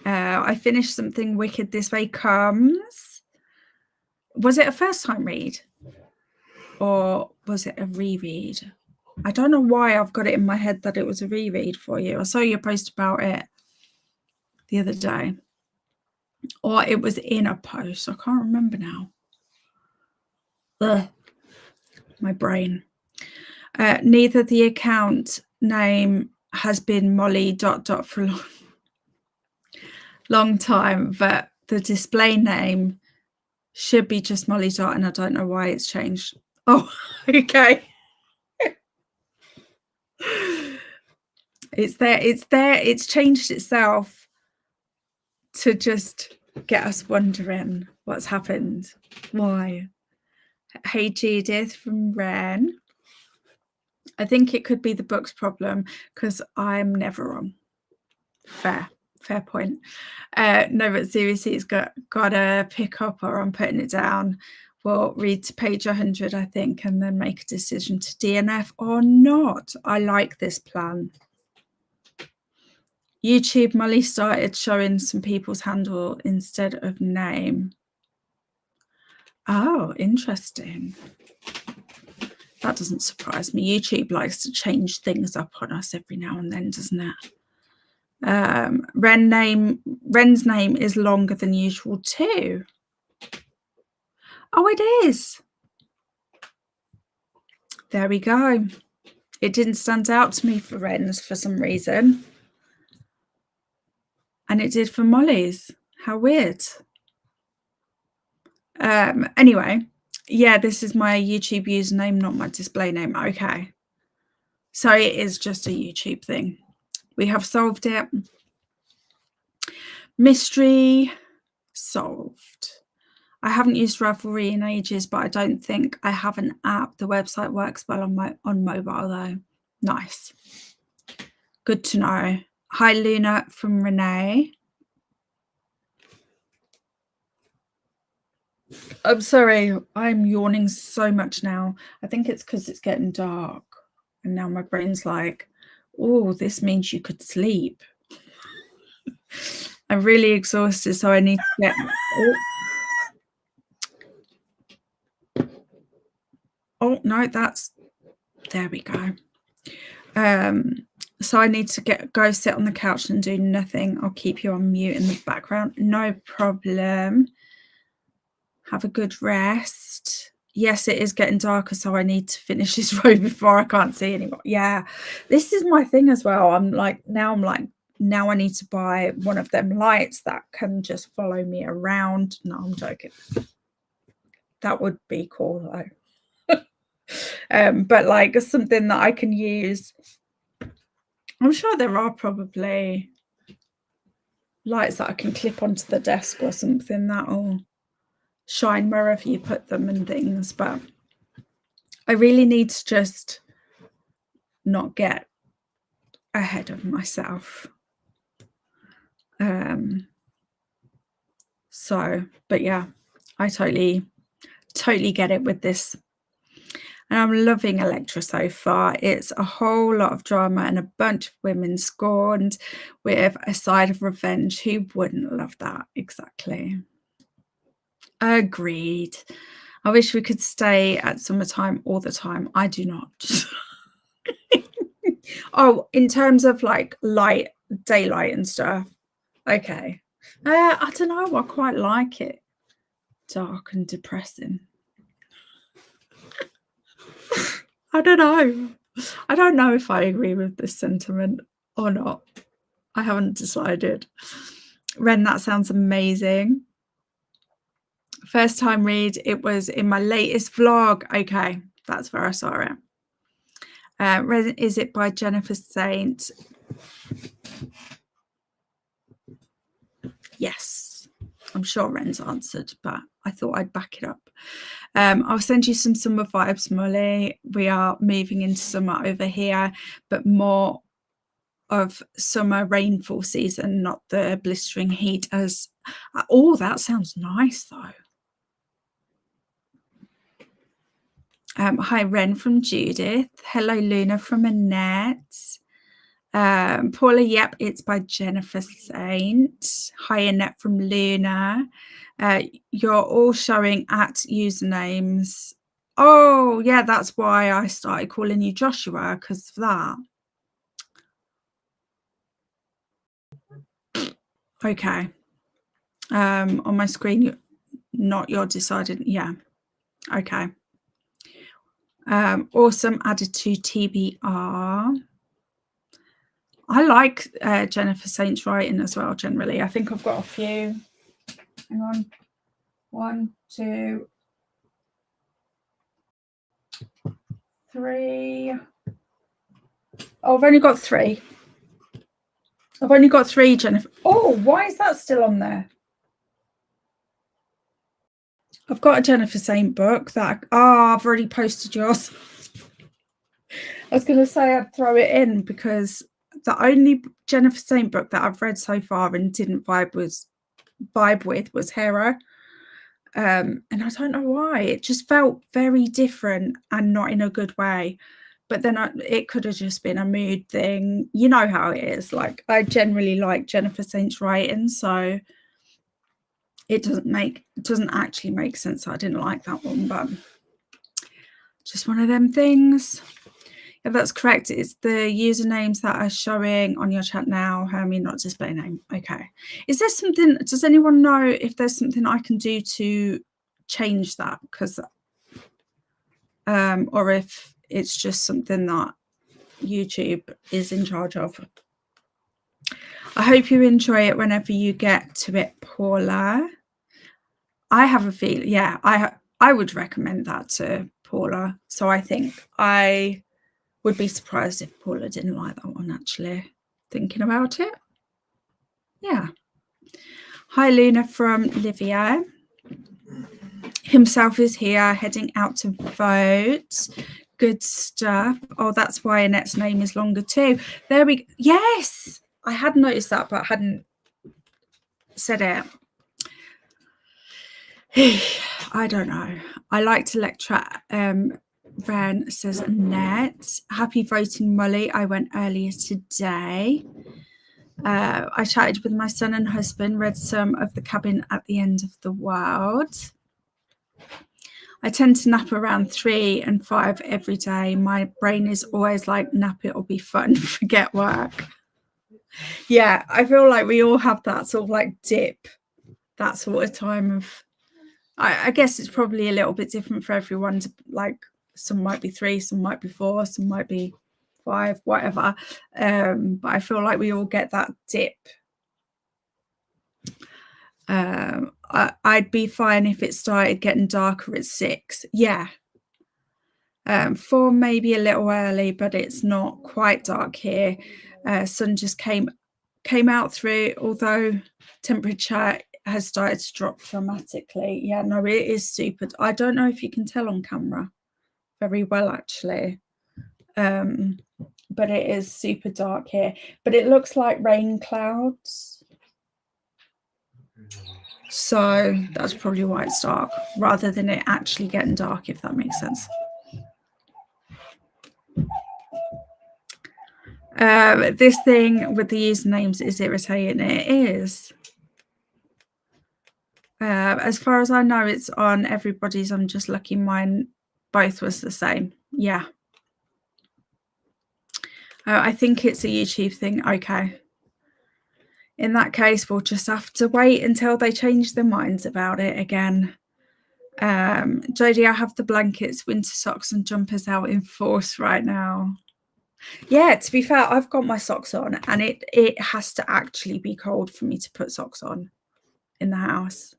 I finished Something Wicked This Way Comes. Was it a first time read? Or was it a reread? I don't know why I've got it in my head that it was a reread for you. I saw your post about it the other day. Or it was in a post. I can't remember now. Ugh. My brain. Neither the account name has been Molly ... for a long time, but the display name should be just Molly ... and I don't know why it's changed. Oh, okay. It's there. It's changed itself to just get us wondering what's happened. Why? Hey Judith from Ren. I think it could be the book's problem because I'm never wrong. Fair point. No, but seriously, it's got to pick up or I'm putting it down. We'll read to page 100, I think, and then make a decision to DNF or not. I like this plan. YouTube, Molly started showing some people's handle instead of name. Oh, interesting. That doesn't surprise me. YouTube likes to change things up on us every now and then, doesn't it? Ren's name is longer than usual too. Oh, it is. There we go. It didn't stand out to me for Ren's for some reason. And it did for Molly's. How weird. Anyway, yeah, this is my YouTube username, not my display name. Okay. So it is just a YouTube thing. We have solved it. Mystery solved. I haven't used Ravelry in ages, but I don't think I have an app. The website works well on mobile though. Nice. Good to know. Hi Luna from Renee. I'm sorry, I'm yawning so much now. I think it's because it's getting dark. And now my brain's like, oh, this means you could sleep. I'm really exhausted, so I need to get... Oh, no, there we go. So I need to go sit on the couch and do nothing. I'll keep you on mute in the background. No problem. Have a good rest. Yes, it is getting darker, so I need to finish this row before I can't see anymore. Yeah, this is my thing as well. Now I need to buy one of them lights that can just follow me around. No, I'm joking. That would be cool though. But like something that I can use. I'm sure there are probably lights that I can clip onto the desk or something that'll shine wherever you put them and things, but I really need to just not get ahead of myself. But yeah, I totally get it with this. And I'm loving Electra so far. It's a whole lot of drama and a bunch of women scorned with a side of revenge. Who wouldn't love that? Exactly. Agreed. I wish we could stay at summertime all the time. I do not. Oh, in terms of like daylight and stuff. Okay. I don't know. I quite like it. Dark and depressing. I don't know. I don't know if I agree with this sentiment or not. I haven't decided. Ren, that sounds amazing. First time read, it was in my latest vlog. Okay, that's where I saw it. Is it by Jennifer Saint? Yes, I'm sure Ren's answered, but I thought I'd back it up. I'll send you some summer vibes, Molly. We are moving into summer over here, but more of summer rainfall season, not the blistering heat. As oh, that sounds nice though. Hi, Ren from Judith. Hello, Luna from Annette. Paula, yep, it's by Jennifer Saint. Hi, Annette from Luna. You're all showing at usernames. Oh, yeah, that's why I started calling you Joshua, because of that. Okay. On my screen, not your decided. Yeah. Okay. Awesome. Added to TBR. I like Jennifer Saint's writing as well, generally. I think I've got a few. Hang on. 1, 2, 3. Oh, I've only got 3. I've only got 3, Jennifer. Oh, why is that still on there? I've got a Jennifer Saint book that I've already posted yours. I was going to say I'd throw it in because the only Jennifer Saint book that I've read so far and didn't vibe with was Hera. And I don't know why. It just felt very different and not in a good way. But then it could have just been a mood thing. You know how it is. Like, I generally like Jennifer Saint's writing, so it doesn't actually make sense. I didn't like that one, but just one of them things. Yeah, that's correct. It's the usernames that are showing on your chat now. Hermie, not display name. Okay. Is there something? Does anyone know if there's something I can do to change that? Because, or if it's just something that YouTube is in charge of. I hope you enjoy it whenever you get to it, Paula. I have a feeling, yeah, I would recommend that to Paula. So I think I would be surprised if Paula didn't like that one, actually, thinking about it. Yeah. Hi, Luna from Livia. Himself is here, heading out to vote. Good stuff. Oh, that's why Annette's name is longer too. There we go. Yes, I had noticed that, but hadn't said it. I don't know. I like to lecture. Ren says Annette. Happy voting, Molly. I went earlier today. I chatted with my son and husband, read some of The Cabin at the End of the World. I tend to nap around 3 and 5 every day. My brain is always like, nap it or be fun, forget work. Yeah, I feel like we all have that sort of like dip, that sort of time of, I guess it's probably a little bit different for everyone. Like some might be 3, some might be 4, some might be 5, whatever. But I feel like we all get that dip. I'd be fine if it started getting darker at 6. Yeah. 4 maybe a little early, but it's not quite dark here. Sun just came out through, although temperature has started to drop dramatically. Yeah, no, it is super. I don't know if you can tell on camera very well, actually. But it is super dark here. But it looks like rain clouds. So that's probably why it's dark, rather than it actually getting dark, if that makes sense. This thing with the usernames is irritating. It is. As far as I know, it's on everybody's. I'm just lucky mine both was the same. Yeah. I think it's a YouTube thing. Okay. In that case, we'll just have to wait until they change their minds about it again. Jodie, I have the blankets, winter socks and jumpers out in force right now. Yeah, to be fair, I've got my socks on and it has to actually be cold for me to put socks on in the house.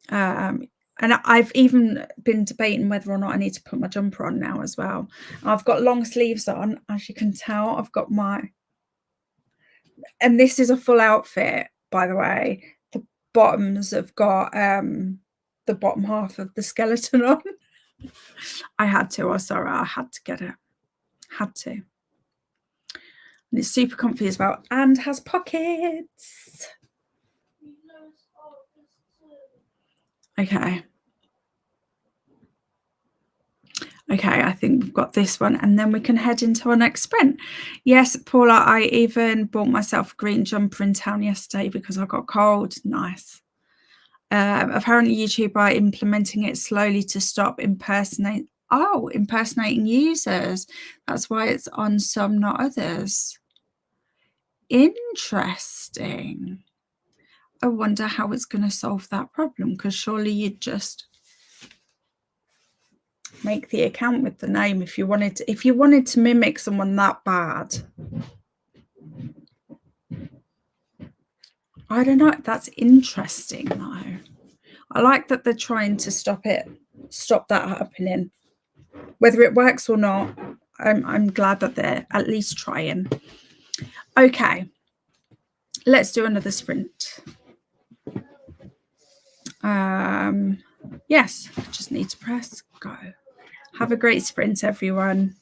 And I've even been debating whether or not I need to put my jumper on now as well. I've got long sleeves on, as you can tell. I've got and this is a full outfit, by the way. The bottoms have got the bottom half of the skeleton on. I had to. Oh, sorry, I had to get it. Had to. And it's super comfy as well, and has pockets. Okay. Okay, I think we've got this one, and then we can head into our next sprint. Yes, Paula, I even bought myself a green jumper in town yesterday because I got cold. Nice. Apparently, YouTube are implementing it slowly to stop impersonating users. That's why it's on some, not others. Interesting. I wonder how it's going to solve that problem, because surely you'd just make the account with the name if you wanted to mimic someone that bad. I don't know. That's interesting though. I like that they're trying to stop that happening. Whether it works or not, I'm glad that they're at least trying. Okay, let's do another sprint. Yes, just need to press go. Have a great sprint, everyone.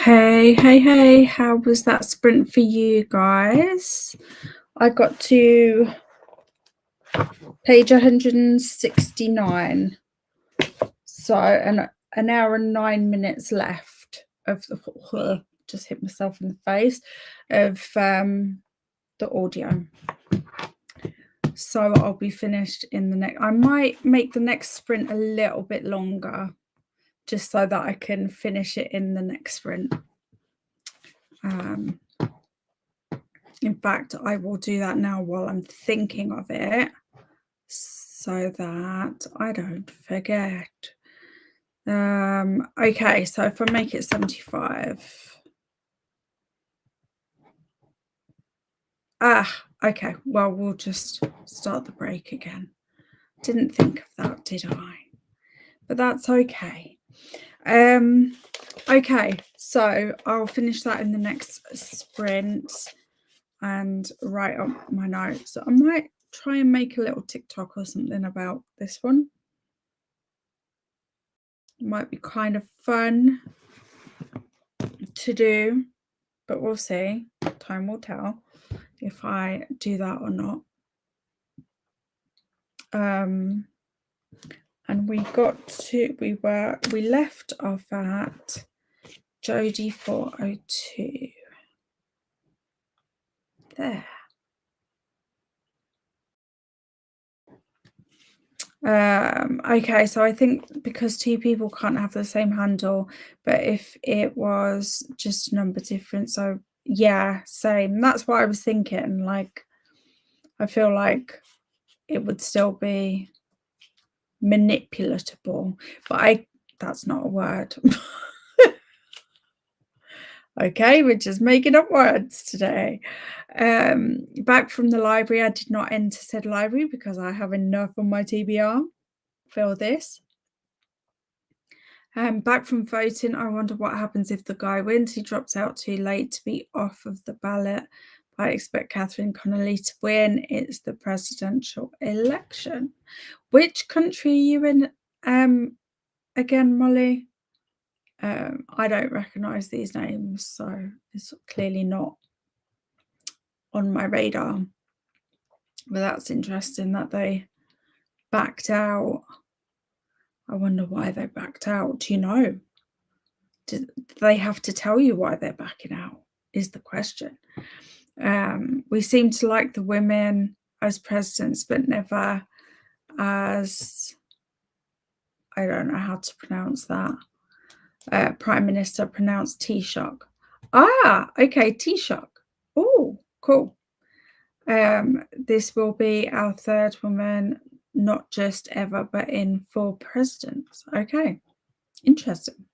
Hey, how was that sprint for you guys? I got to page 169. So an hour and 9 minutes left of the just hit myself in the face of the audio. So I'll be finished in the next. I might make the next sprint a little bit longer, just so that I can finish it in the next sprint. In fact, I will do that now while I'm thinking of it, so that I don't forget. Okay, so if I make it 75. Okay, well, we'll just start the break again. Didn't think of that, did I? But that's okay. Okay, so I'll finish that in the next sprint and write up my notes. I might try and make a little TikTok or something about this one. It might be kind of fun to do, but we'll see. Time will tell if I do that or not. And we left off at Jodie 402. There. Okay, so I think because two people can't have the same handle, but if it was just a number different, so yeah, same. That's what I was thinking. Like, I feel like it would still be manipulatable, but that's not a word. Okay, we're just making up words today. Back from the library, I did not enter said library because I have enough on my TBR for this. Back from voting, I wonder what happens if the guy wins. He drops out too late to be off of the ballot. I expect Catherine Connolly to win. It's the presidential election. Which country are you in again, Molly? I don't recognise these names, so it's clearly not on my radar. But that's interesting that they backed out. I wonder why they backed out. Do you know? Do they have to tell you why they're backing out is the question. We seem to like the women as presidents, but never as, I don't know how to pronounce that. Prime Minister pronounced Taoiseach. Okay, Taoiseach. Oh, cool. This will be our third woman, not just ever, but in 4 presidents. Okay, interesting.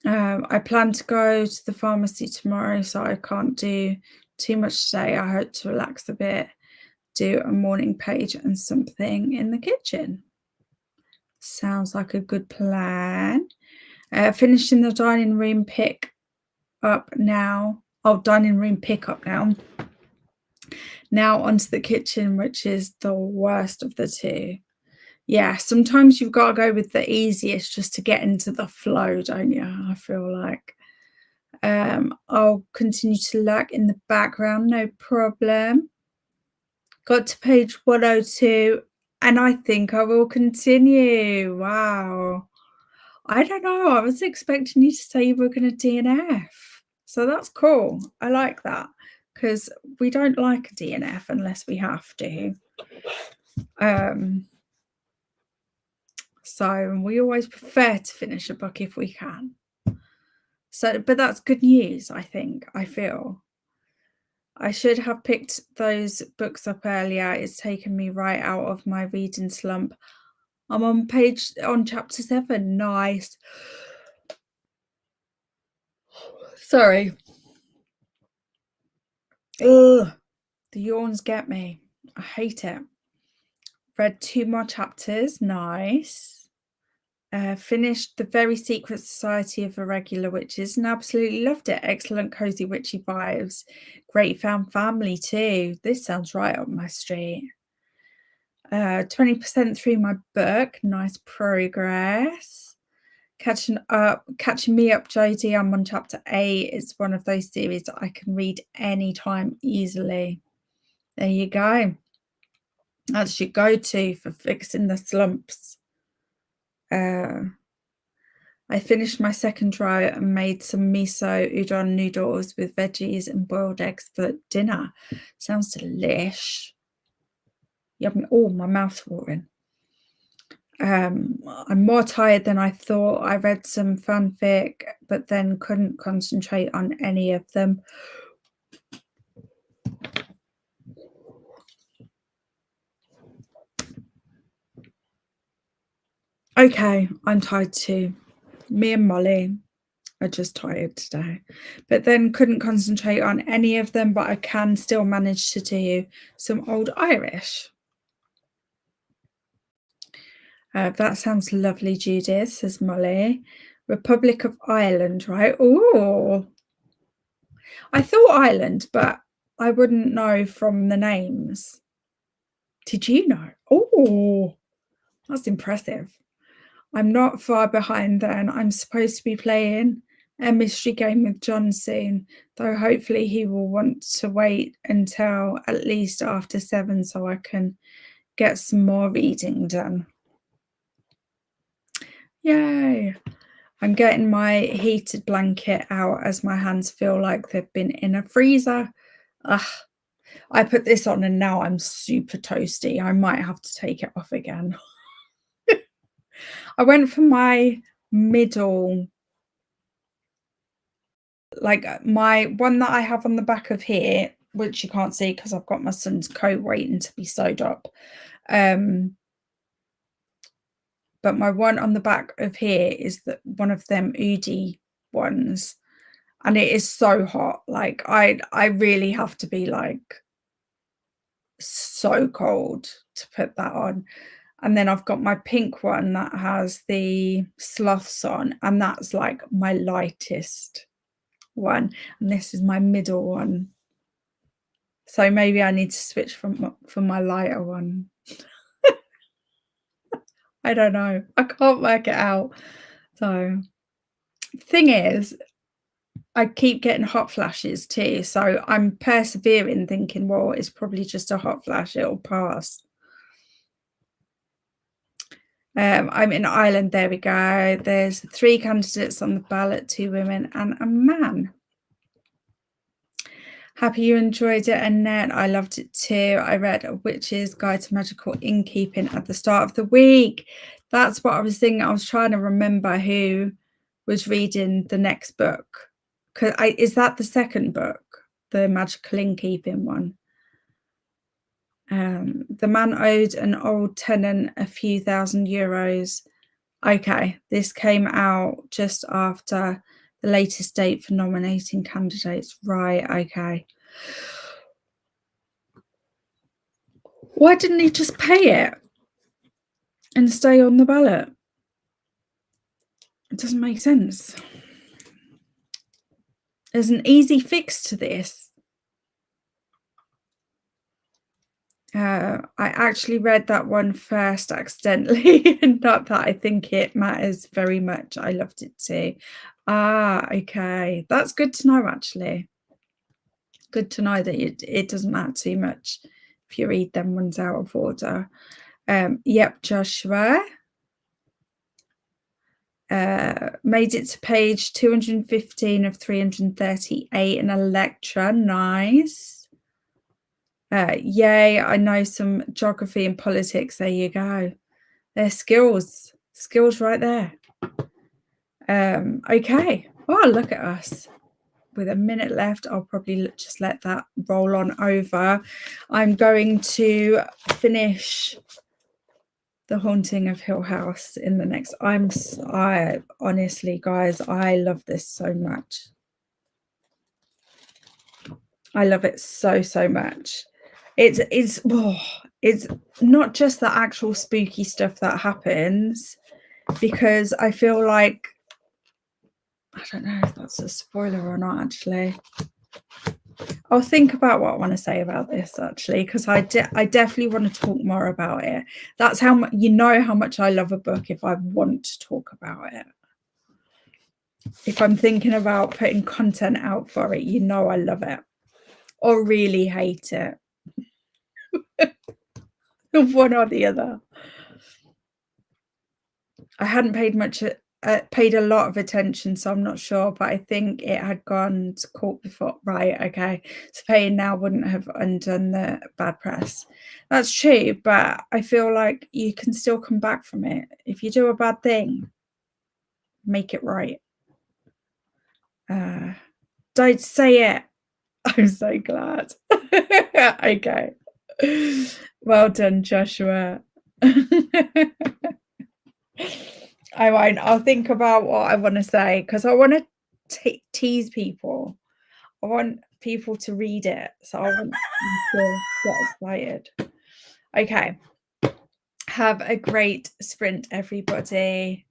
I plan to go to the pharmacy tomorrow, so I can't do too much today. I hope to relax a bit, do a morning page and something in the kitchen. Sounds like a good plan. Finishing the dining room pick up now. Oh, dining room pickup now. Now onto the kitchen, which is the worst of the two. Yeah, sometimes you've got to go with the easiest just to get into the flow, don't you? I feel like. I'll continue to lurk in the background, no problem. Got to page 102, and I think I will continue. Wow. I don't know. I was expecting you to say you were going to DNF. So that's cool. I like that because we don't like a DNF unless we have to. So we always prefer to finish a book if we can. So, but that's good news, I think. I feel I should have picked those books up earlier. It's taken me right out of my reading slump. I'm on chapter 7. Nice. Sorry. Ugh, the yawns get me. I hate it. Read 2 more chapters. Nice. Finished The Very Secret Society of Irregular Witches and absolutely loved it. Excellent cozy witchy vibes. Great found family too. This sounds right up my street. 20% through my book. Nice progress. Catching Me Up, Jodie. I'm on chapter 8. It's one of those series that I can read anytime easily. There you go. That's your go-to for fixing the slumps. I finished my second row and made some miso udon noodles with veggies and boiled eggs for dinner. Sounds delish. Yummy. Oh, my mouth's watering. I'm more tired than I thought. I read some fanfic, but then couldn't concentrate on any of them. Okay, I'm tired too. Me and Molly are just tired today, but then couldn't concentrate on any of them, but I can still manage to do some Old Irish. That sounds lovely, Judith, says Molly. Republic of Ireland, right? Oh, I thought Ireland, but I wouldn't know from the names. Did you know? Oh, that's impressive. I'm not far behind then. I'm supposed to be playing a mystery game with John soon, though hopefully he will want to wait until at least after 7 so I can get some more reading done. Yay! I'm getting my heated blanket out as my hands feel like they've been in a freezer. Ugh. I put this on and now I'm super toasty. I might have to take it off again. I went for my middle, like my one that I have on the back of here, which you can't see because I've got my son's coat waiting to be sewed up. But my one on the back of here is one of them Udi ones. And it is so hot. Like I really have to be like so cold to put that on. And then I've got my pink one that has the sloths on, and that's like my lightest one. And this is my middle one. So maybe I need to switch for my lighter one. I don't know. I can't work it out. So thing is, I keep getting hot flashes too. So I'm persevering thinking, well, it's probably just a hot flash. It'll pass. I'm in Ireland. There we go. There's 3 candidates on the ballot, 2 women and a man. Happy you enjoyed it, Annette. I loved it too. I read A Witch's Guide to Magical Innkeeping at the start of the week. That's what I was thinking. I was trying to remember who was reading the next book. Is that the second book, the Magical Innkeeping one? The man owed an old tenant a few thousand euros. Okay, this came out just after the latest date for nominating candidates. Right, okay. Why didn't he just pay it and stay on the ballot? It doesn't make sense. There's an easy fix to this. I actually read that one first accidentally, and not that I think it matters very much. I loved it too. Ah, okay. That's good to know, actually. Good to know that it doesn't matter too much if you read them ones out of order. Yep, Joshua. Made it to page 215 of 338 in Electra. Nice. Yay, I know some geography and politics. There you go. They're skills right there. Okay. Oh, look at us. With a minute left, I'll probably just let that roll on over. I'm going to finish The Haunting of Hill House in the next. I honestly, guys, I love this so much. I love it so much. It's not just the actual spooky stuff that happens, because I feel like, I don't know if that's a spoiler or not, actually. I'll think about what I want to say about this, actually, because I definitely want to talk more about it. That's how much, you know, how much I love a book if I want to talk about it. If I'm thinking about putting content out for it, you know I love it or really hate it. One or the other. I hadn't paid a lot of attention, so I'm not sure, but I think it had gone to court before. Right, okay. So paying now wouldn't have undone the bad press. That's true, but I feel like you can still come back from it. If you do a bad thing, make it right. Don't say it. I'm so glad. Okay. Well done, Joshua. I won't. I'll think about what I want to say because I want to tease people. I want people to read it. So I want them to get excited. Okay. Have a great sprint, everybody.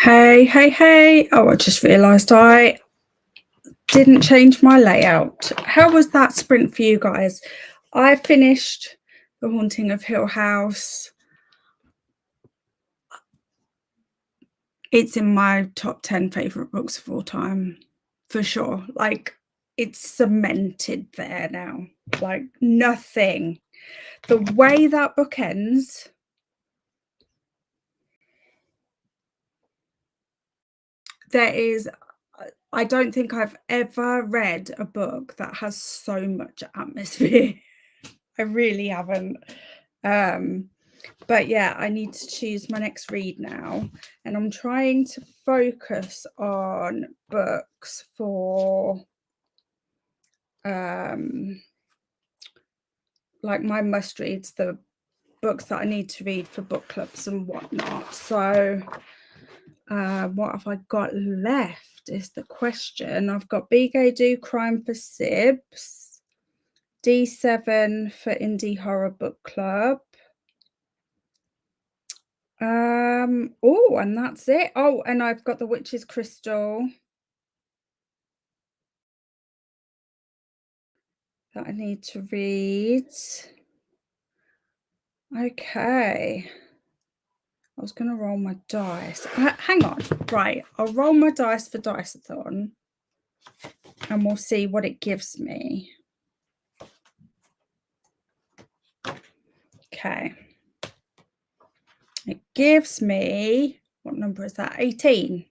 Hey. Oh, I just realised I didn't change my layout. How was that sprint for you guys? I finished The Haunting of Hill House. It's in my top 10 favourite books of all time, for sure. Like, it's cemented there now. Like, nothing. The way that book ends, I don't think I've ever read a book that has so much atmosphere. I really haven't. But yeah, I need to choose my next read now, and I'm trying to focus on books for like my must reads, the books that I need to read for book clubs and whatnot. So what have I got left is the question. I've got Be Gay Do Crime for Sibs, D7 for Indie Horror Book Club. Oh, and that's it. Oh, and I've got The Witch's Crystal that I need to read. Okay. I was going to roll my dice. Hang on. Right. I'll roll my dice for Diceathon and we'll see what it gives me. Okay. It gives me, what number is that? 18.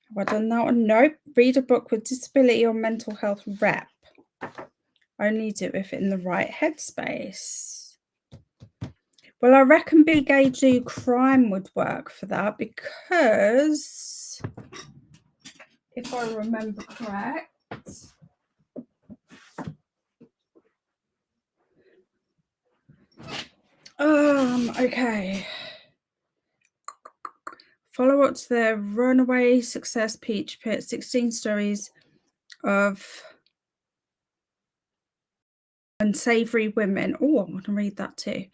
Have I done that one? Nope. Read a book with disability or mental health rep. Only do if in the right headspace. Well, I reckon Be Gay Do Crime would work for that because if I remember correct, okay. Follow up to the Runaway Success Peach Pit, 16 stories of unsavory women. Oh, I want to read that too.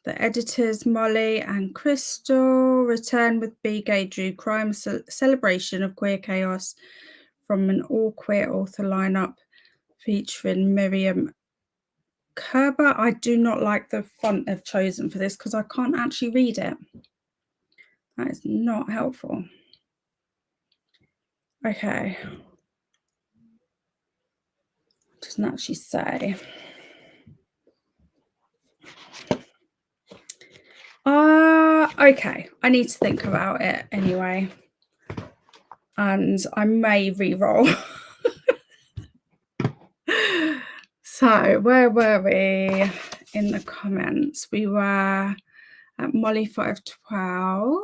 The editors, Molly and Crystal, return with Be Gay Do Crime, celebration of queer chaos from an all-queer author lineup featuring Miriam Kerber. I do not like the font they've chosen for this because I can't actually read it. That is not helpful. Okay. It doesn't actually say. Okay. I need to think about it anyway. And I may re-roll. So where were we in the comments? We were at Molly 512.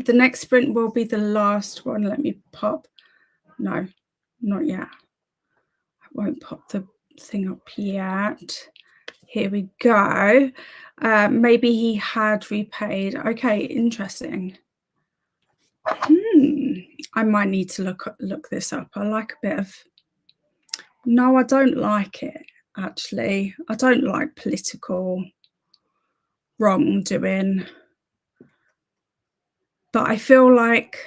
The next sprint will be the last one. Let me pop. No, not yet. I won't pop the thing up yet. Here we go. Maybe he had repaid. Okay, interesting. I might need to look this up. I like a bit of. No, I don't like it, actually. I don't like political wrongdoing. But I feel like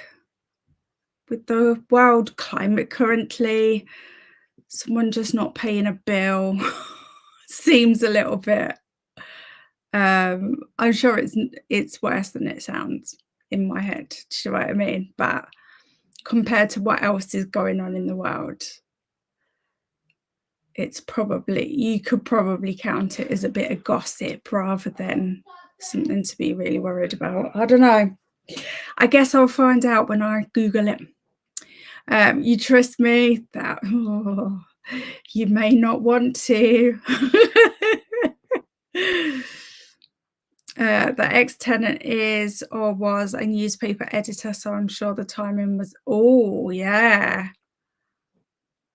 with the world climate currently, someone just not paying a bill seems a little bit. I'm sure it's worse than it sounds in my head. Do you know what I mean? But compared to what else is going on in the world, it's probably, you could probably count it as a bit of gossip rather than something to be really worried about. I don't know. I guess I'll find out when I Google it. You trust me that you may not want to. The ex-tenant is or was a newspaper editor, so I'm sure the timing was, oh yeah.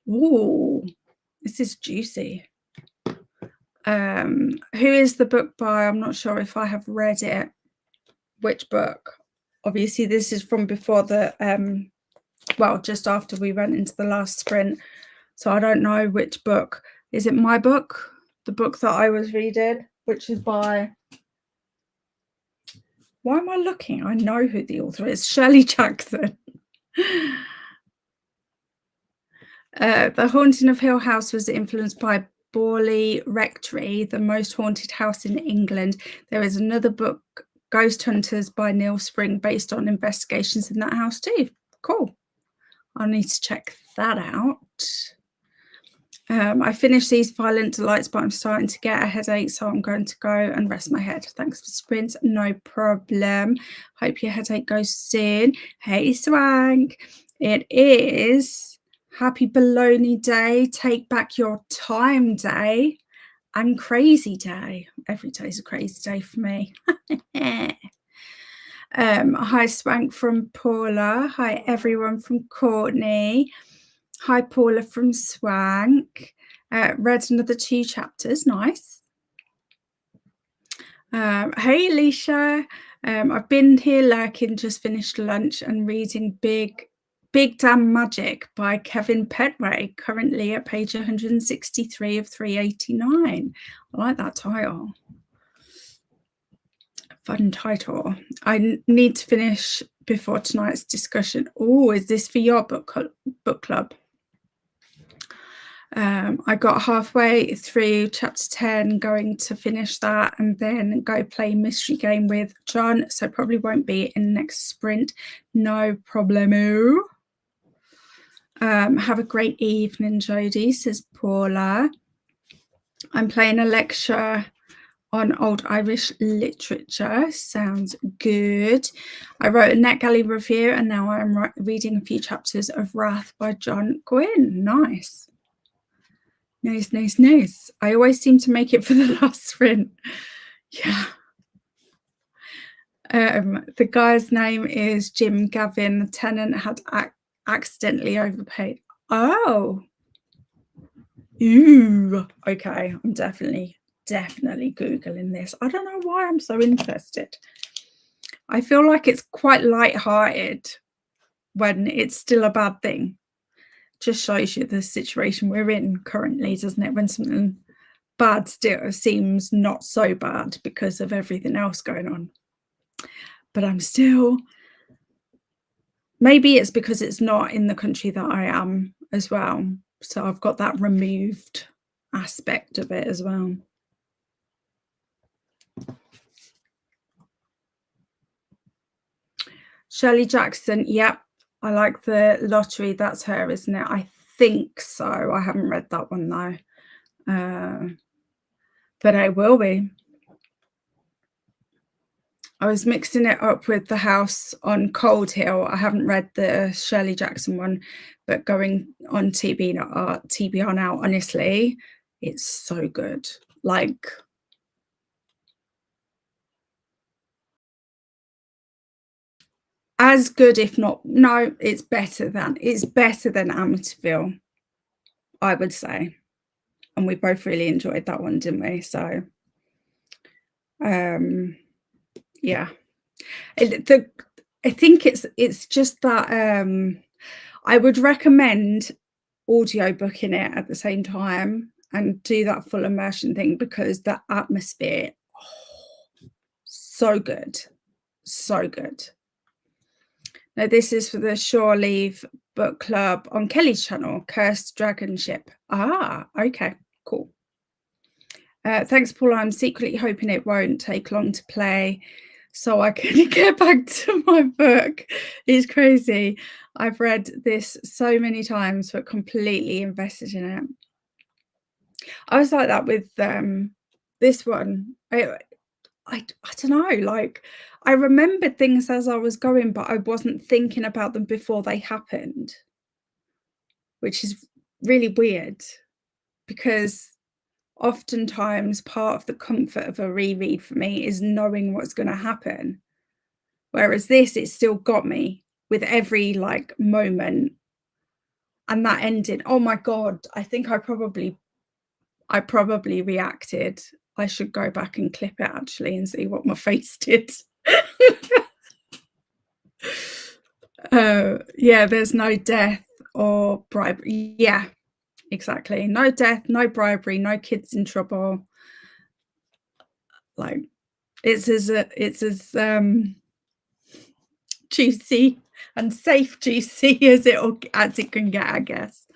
Ooh, this is juicy. Who is the book by? I'm not sure if I have read it. Which book? Obviously this is from before the well, just after we went into the last sprint, so I don't know which book. Is it my book, the book that I was reading, which is by Why am I looking? I know who the author is. Shirley Jackson. The Haunting of Hill House was influenced by Borley Rectory, the most haunted house in England. There is another book, Ghost Hunters by Neil Spring, based on investigations in that house too. Cool. I need to check that out. I finished these Violent Delights, but I'm starting to get a headache, so I'm going to go and rest my head. Thanks for sprints. No problem. Hope your headache goes soon. Hey, Swank. It is Happy Baloney Day, Take Back Your Time Day, and Crazy Day. Every day's a crazy day for me. Hi, Swank from Paula. Hi, everyone from Courtney. Hi, Paula from Swank. Read another 2 chapters. Nice. Hey, Alicia. I've been here lurking, just finished lunch and reading Big Damn Magic by Kevin Petway, currently at page 163 of 389. I like that title. Fun title. I need to finish before tonight's discussion. Oh, is this for your book club? I got halfway through chapter 10, going to finish that and then go play mystery game with John, so probably won't be in the next sprint. No problemo. Have a great evening, Jodie, says Paula. I'm playing a lecture on Old Irish literature. Sounds good. I wrote a NetGalley review and now I'm reading a few chapters of Wrath by John Gwynne. Nice. Nice. I always seem to make it for the last sprint. Yeah. The guy's name is Jim Gavin. The tenant had accidentally overpaid. Oh. Ooh. Okay. I'm definitely Googling this. I don't know why I'm so interested. I feel like it's quite light-hearted when it's still a bad thing. Just shows you the situation we're in currently, doesn't it? When something bad still seems not so bad because of everything else going on. But I'm still, maybe it's because it's not in the country that I am as well. So I've got that removed aspect of it as well. Shirley Jackson, yep. I like the lottery. That's her, isn't it? I think so. I haven't read that one though. But I will be. I was mixing it up with The House on Cold Hill. I haven't read the Shirley Jackson one, but going on TBR now, honestly, it's so good. Like, as good, if not, no, it's better than Amityville, I would say. And we both really enjoyed that one, didn't we? So, yeah. I think it's just that I would recommend audio booking it at the same time and do that full immersion thing, because the atmosphere, so good. Now this is for the Shore Leave book club on Kelly's channel, Cursed Dragon Ship. Okay, cool. Thanks, Paula. I'm secretly hoping it won't take long to play so I can get back to my book. It's crazy. I've read this so many times, but completely invested in it. I was like that with this one. I don't know, like, I remembered things as I was going, but I wasn't thinking about them before they happened, which is really weird, because oftentimes part of the comfort of a reread for me is knowing what's going to happen, whereas this, it still got me with every like moment. And that ending, oh my god, I think I probably reacted. I should go back and clip it actually and see what my face did. Yeah, there's no death or bribery. Yeah, exactly. No death, no bribery, no kids in trouble. Like, It's as juicy and safe juicy as it can get, I guess.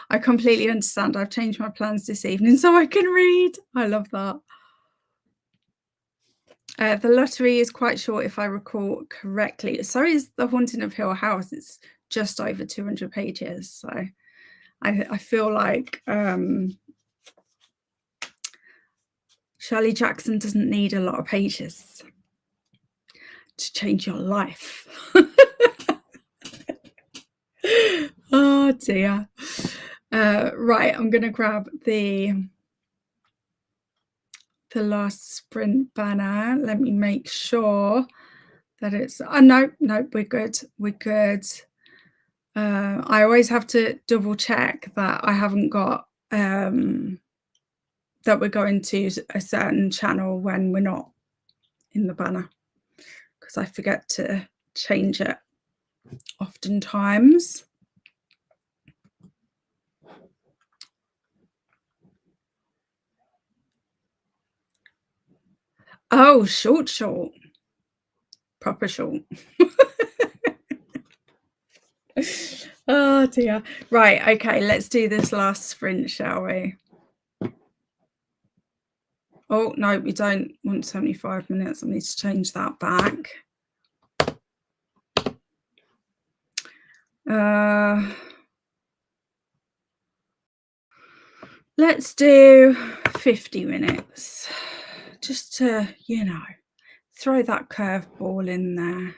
I completely understand. I've changed my plans this evening so I can read. I love that. The lottery is quite short if I recall correctly. So is The Haunting of Hill House. It's just over 200 pages. So I feel like Shirley Jackson doesn't need a lot of pages to change your life. Oh dear. Right, I'm going to grab the last sprint banner. Let me make sure that it's no, we're good. I always have to double check that I haven't got that we're going to a certain channel when we're not in the banner, because I forget to change it oftentimes. Oh, short, proper short. Oh dear. Right, okay, let's do this last sprint, shall we? Oh no, we don't want 75 minutes. I need to change that back. Let's do 50 minutes just to, throw that curveball in there.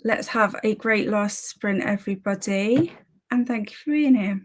Let's have a great last sprint, everybody, and thank you for being here.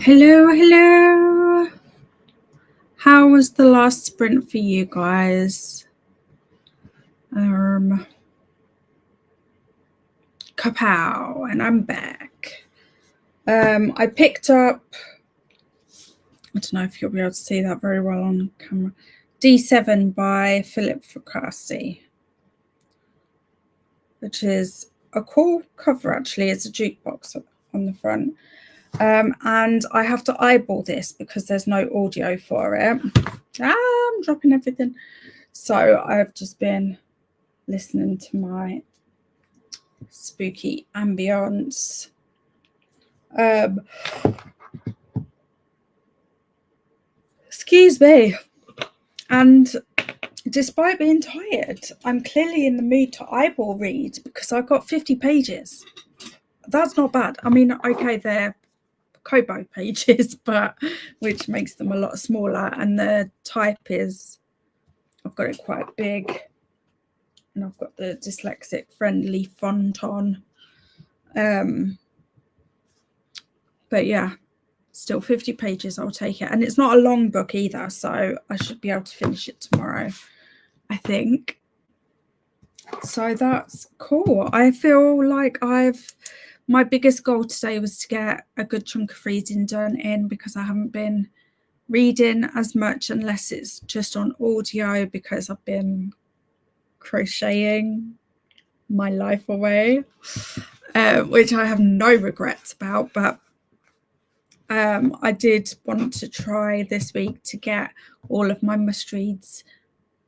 Hello. How was the last sprint for you guys? Kapow, and I'm back. I picked up, I don't know if you'll be able to see that very well on camera, D7 by Philip Fracassi, which is a cool cover actually. It's a jukebox on the front. And I have to eyeball this because there's no audio for it. I'm dropping everything. So I've just been listening to my spooky ambience. Excuse me. And despite being tired, I'm clearly in the mood to eyeball read because I've got 50 pages. That's not bad. I mean, okay, they're Kobo pages, but which makes them a lot smaller, and the type is, I've got it quite big, and I've got the dyslexic friendly font on. But yeah, still 50 pages, I'll take it. And it's not a long book either, so I should be able to finish it tomorrow, I think. So that's cool. I feel like my biggest goal today was to get a good chunk of reading done in, because I haven't been reading as much unless it's just on audio, because I've been crocheting my life away, which I have no regrets about. But I did want to try this week to get all of my must-reads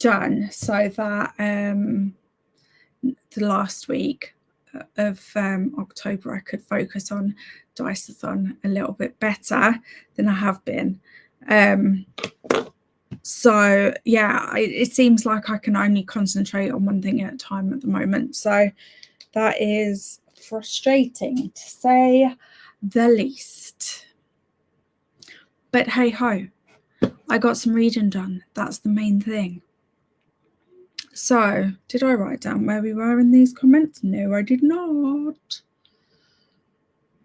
done, so that the last week of October I could focus on Diceathon a little bit better than I have been. So yeah, it seems like I can only concentrate on one thing at a time at the moment, so that is frustrating to say the least. But hey ho, I got some reading done. That's the main thing. So, did I write down where we were in these comments? No, I did not.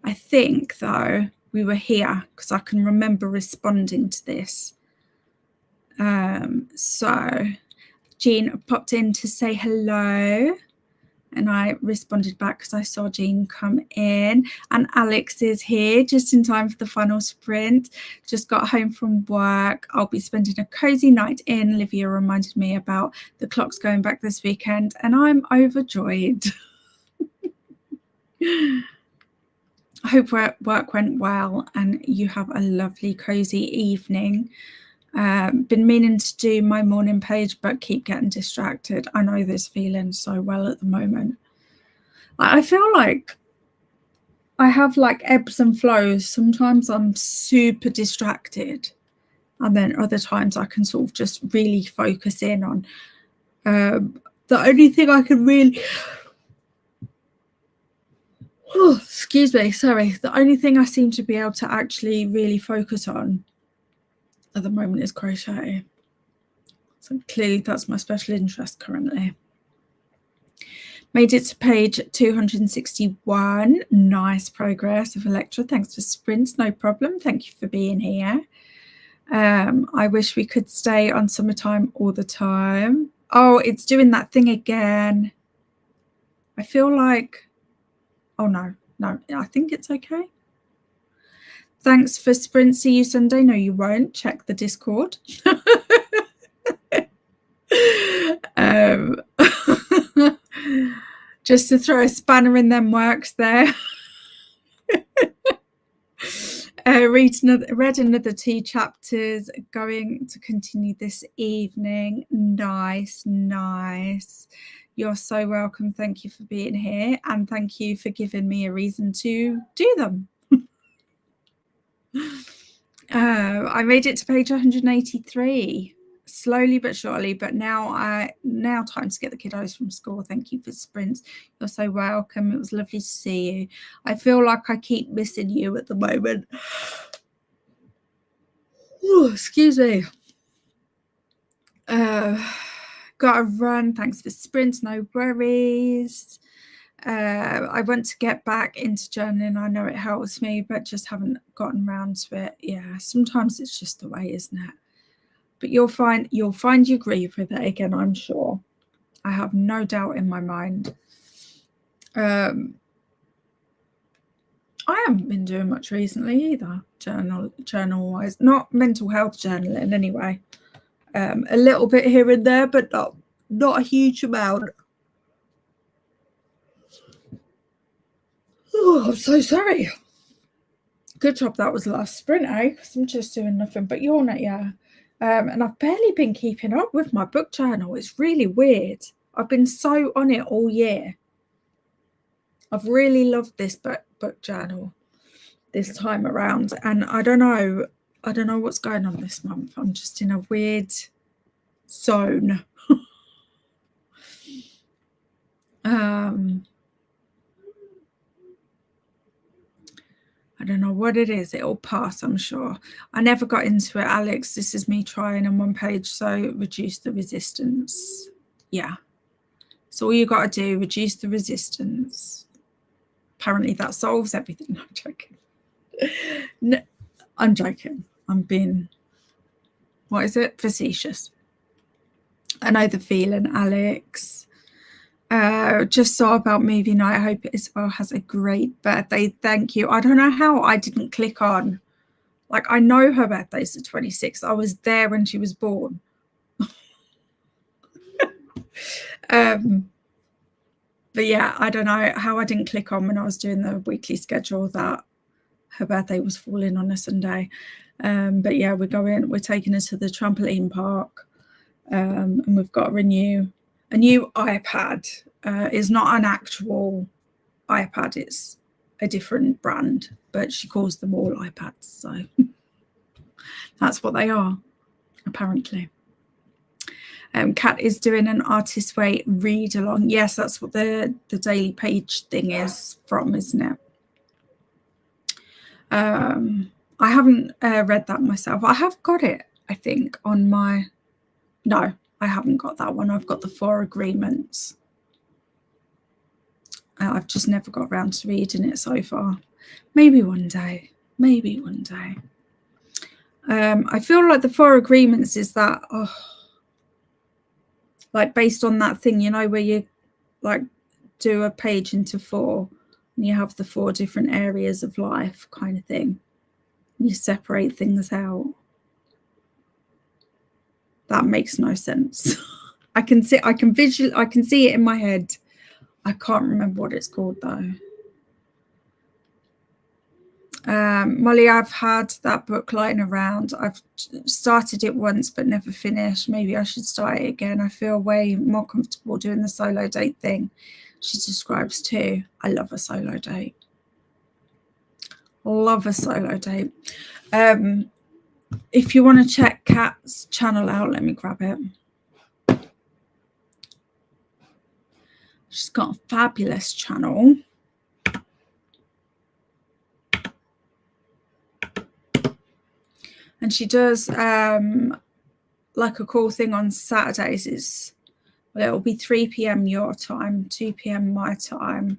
I think, though, we were here because I can remember responding to this. So, Jean popped in to say hello, and I responded back because I saw Jean come in. And Alex is here just in time for the final sprint. Just got home from work. I'll be spending a cozy night in. Olivia reminded me about the clocks going back this weekend, and I'm overjoyed. I hope work went well and you have a lovely cozy evening. Been meaning to do my morning page, but keep getting distracted. I know this feeling so well at the moment. I feel like I have like ebbs and flows. Sometimes I'm super distracted, and then other times I can sort of just really focus in on the only thing I can really excuse me, sorry. The only thing I seem to be able to actually really focus on at the moment is crochet. So clearly that's my special interest currently. Made it to page 261. Nice progress of Electra. Thanks for sprints. No problem. Thank you for being here. I wish we could stay on summertime all the time. Oh, it's doing that thing again. I feel like, oh no, I think it's okay. Thanks for sprint. See you Sunday. No, you won't. Check the Discord. Just to throw a spanner in them works there. Read another 2 chapters, going to continue this evening. Nice. You're so welcome. Thank you for being here, and thank you for giving me a reason to do them. I made it to page 183. Slowly but surely, but now time to get the kiddos from school. Thank you for sprints. You're so welcome. It was lovely to see you. I feel like I keep missing you at the moment. Ooh, excuse me. Gotta run. Thanks for sprints. No worries. I want to get back into journaling. I know it helps me, but just haven't gotten around to it. Yeah, sometimes it's just the way, isn't it? But you'll find your groove with it again, I'm sure. I have no doubt in my mind. I haven't been doing much recently either, journal wise. Not mental health journaling anyway. A little bit here and there, but not a huge amount. Oh, I'm so sorry. Good job that was last sprint, eh? Because I'm just doing nothing but yawn at you. And I've barely been keeping up with my book journal. It's really weird. I've been so on it all year. I've really loved this book journal this time around, and I don't know what's going on this month. I'm just in a weird zone. I don't know what it is. It'll pass, I'm sure. I never got into it, Alex. This is me trying on one page. So reduce the resistance. Yeah. So all you got to do, reduce the resistance. Apparently that solves everything. I'm joking. No, I'm joking. I'm being, what is it? Facetious. I know the feeling, Alex. Just saw about movie night. I hope Isabel has a great birthday. Thank you. I don't know how I didn't click on. Like, I know her birthday's the 26th. I was there when she was born. But yeah, I don't know how I didn't click on when I was doing the weekly schedule that her birthday was falling on a Sunday. But yeah, we're taking her to the trampoline park. And we've got a new iPad. It's not an actual iPad, it's a different brand, but she calls them all iPads, so that's what they are, apparently. Kat is doing an Artist Way read along. Yes, that's what the daily page thing is from, isn't it? I haven't read that myself. I have got it, I think, on my... No, I haven't got that one. I've got the 4 agreements. I've just never got around to reading it so far. Maybe one day. Maybe one day. I feel like the 4 agreements is that, like based on that thing, you know, where you like do a page into 4 and you have the 4 different areas of life kind of thing. You separate things out. That makes no sense. I can see it in my head. I can't remember what it's called though. Molly, I've had that book lying around. I've started it once but never finished. Maybe I should start it again. I feel way more comfortable doing the solo date thing. She describes too. I love a solo date. Love a solo date. If you want to check Kat's channel out, let me grab it. She's got a fabulous channel. And she does like a cool thing on Saturdays. It'll be 3 p.m. your time, 2 p.m. my time.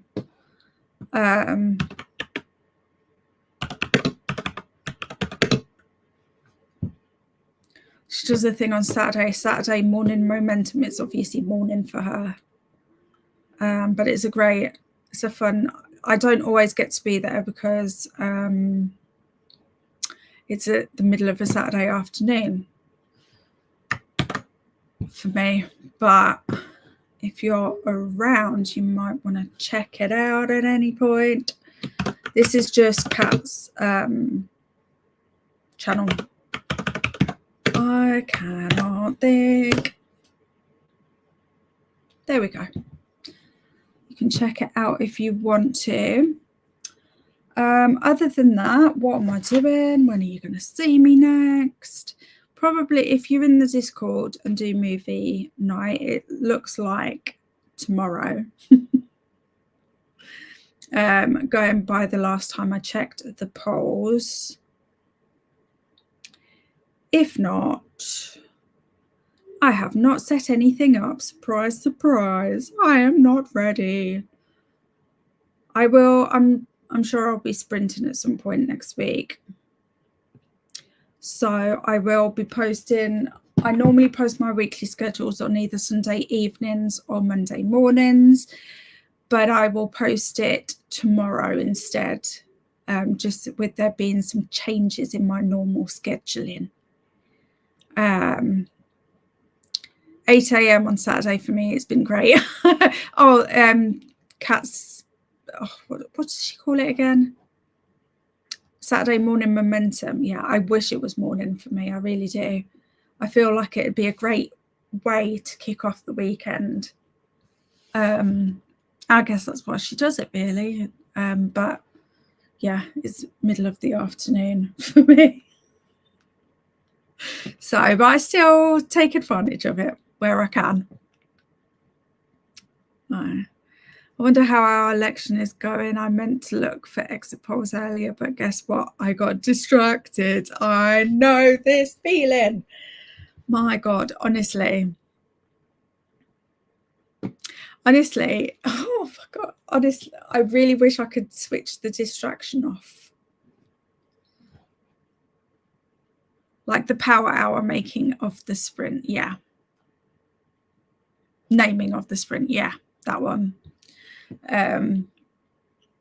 She does a thing on Saturday morning momentum. It's obviously morning for her. But it's a fun, I don't always get to be there because it's at the middle of a Saturday afternoon for me. But if you're around, you might want to check it out at any point. This is just Kat's channel. I cannot think. There we go. You can check it out if you want to. Other than that, what am I doing? When are you going to see me next? Probably if you're in the Discord and do movie night, it looks like tomorrow. Going by the last time I checked the polls. If not, I have not set anything up. Surprise, surprise. I am not ready. I will. I'm sure I'll be sprinting at some point next week. So I will be posting. I normally post my weekly schedules on either Sunday evenings or Monday mornings, but I will post it tomorrow instead, just with there being some changes in my normal scheduling. 8 a.m. on Saturday for me, it's been great. Kat's, what does she call it again? Saturday morning momentum. Yeah, I wish it was morning for me. I really do. I feel like it'd be a great way to kick off the weekend. I guess that's why she does it, really. But yeah, it's middle of the afternoon for me. So, but I still take advantage of it where I can. I wonder how our election is going. I meant to look for exit polls earlier, but guess what? I got distracted. I know this feeling. My God, honestly, oh my God, honestly, I really wish I could switch the distraction off. Like the power hour making of the sprint, yeah. Naming of the sprint, yeah, that one.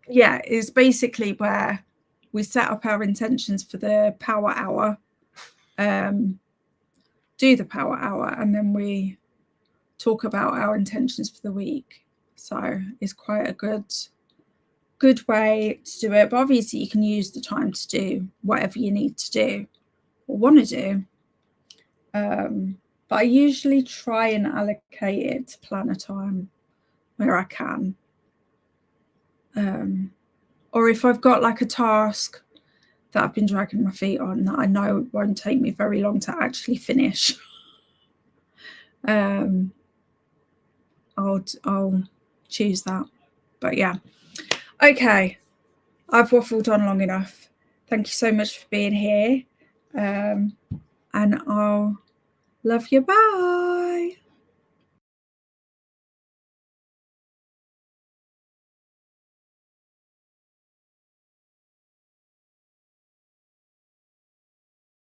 Yeah, is basically where we set up our intentions for the power hour, do the power hour, and then we talk about our intentions for the week. So it's quite a good way to do it. But obviously you can use the time to do whatever you need to do or want to do. But I usually try and allocate it to planner time where I can. Or if I've got like a task that I've been dragging my feet on that I know won't take me very long to actually finish, I'll choose that. But yeah, okay, I've waffled on long enough. Thank you so much for being here, and I'll love you. Bye.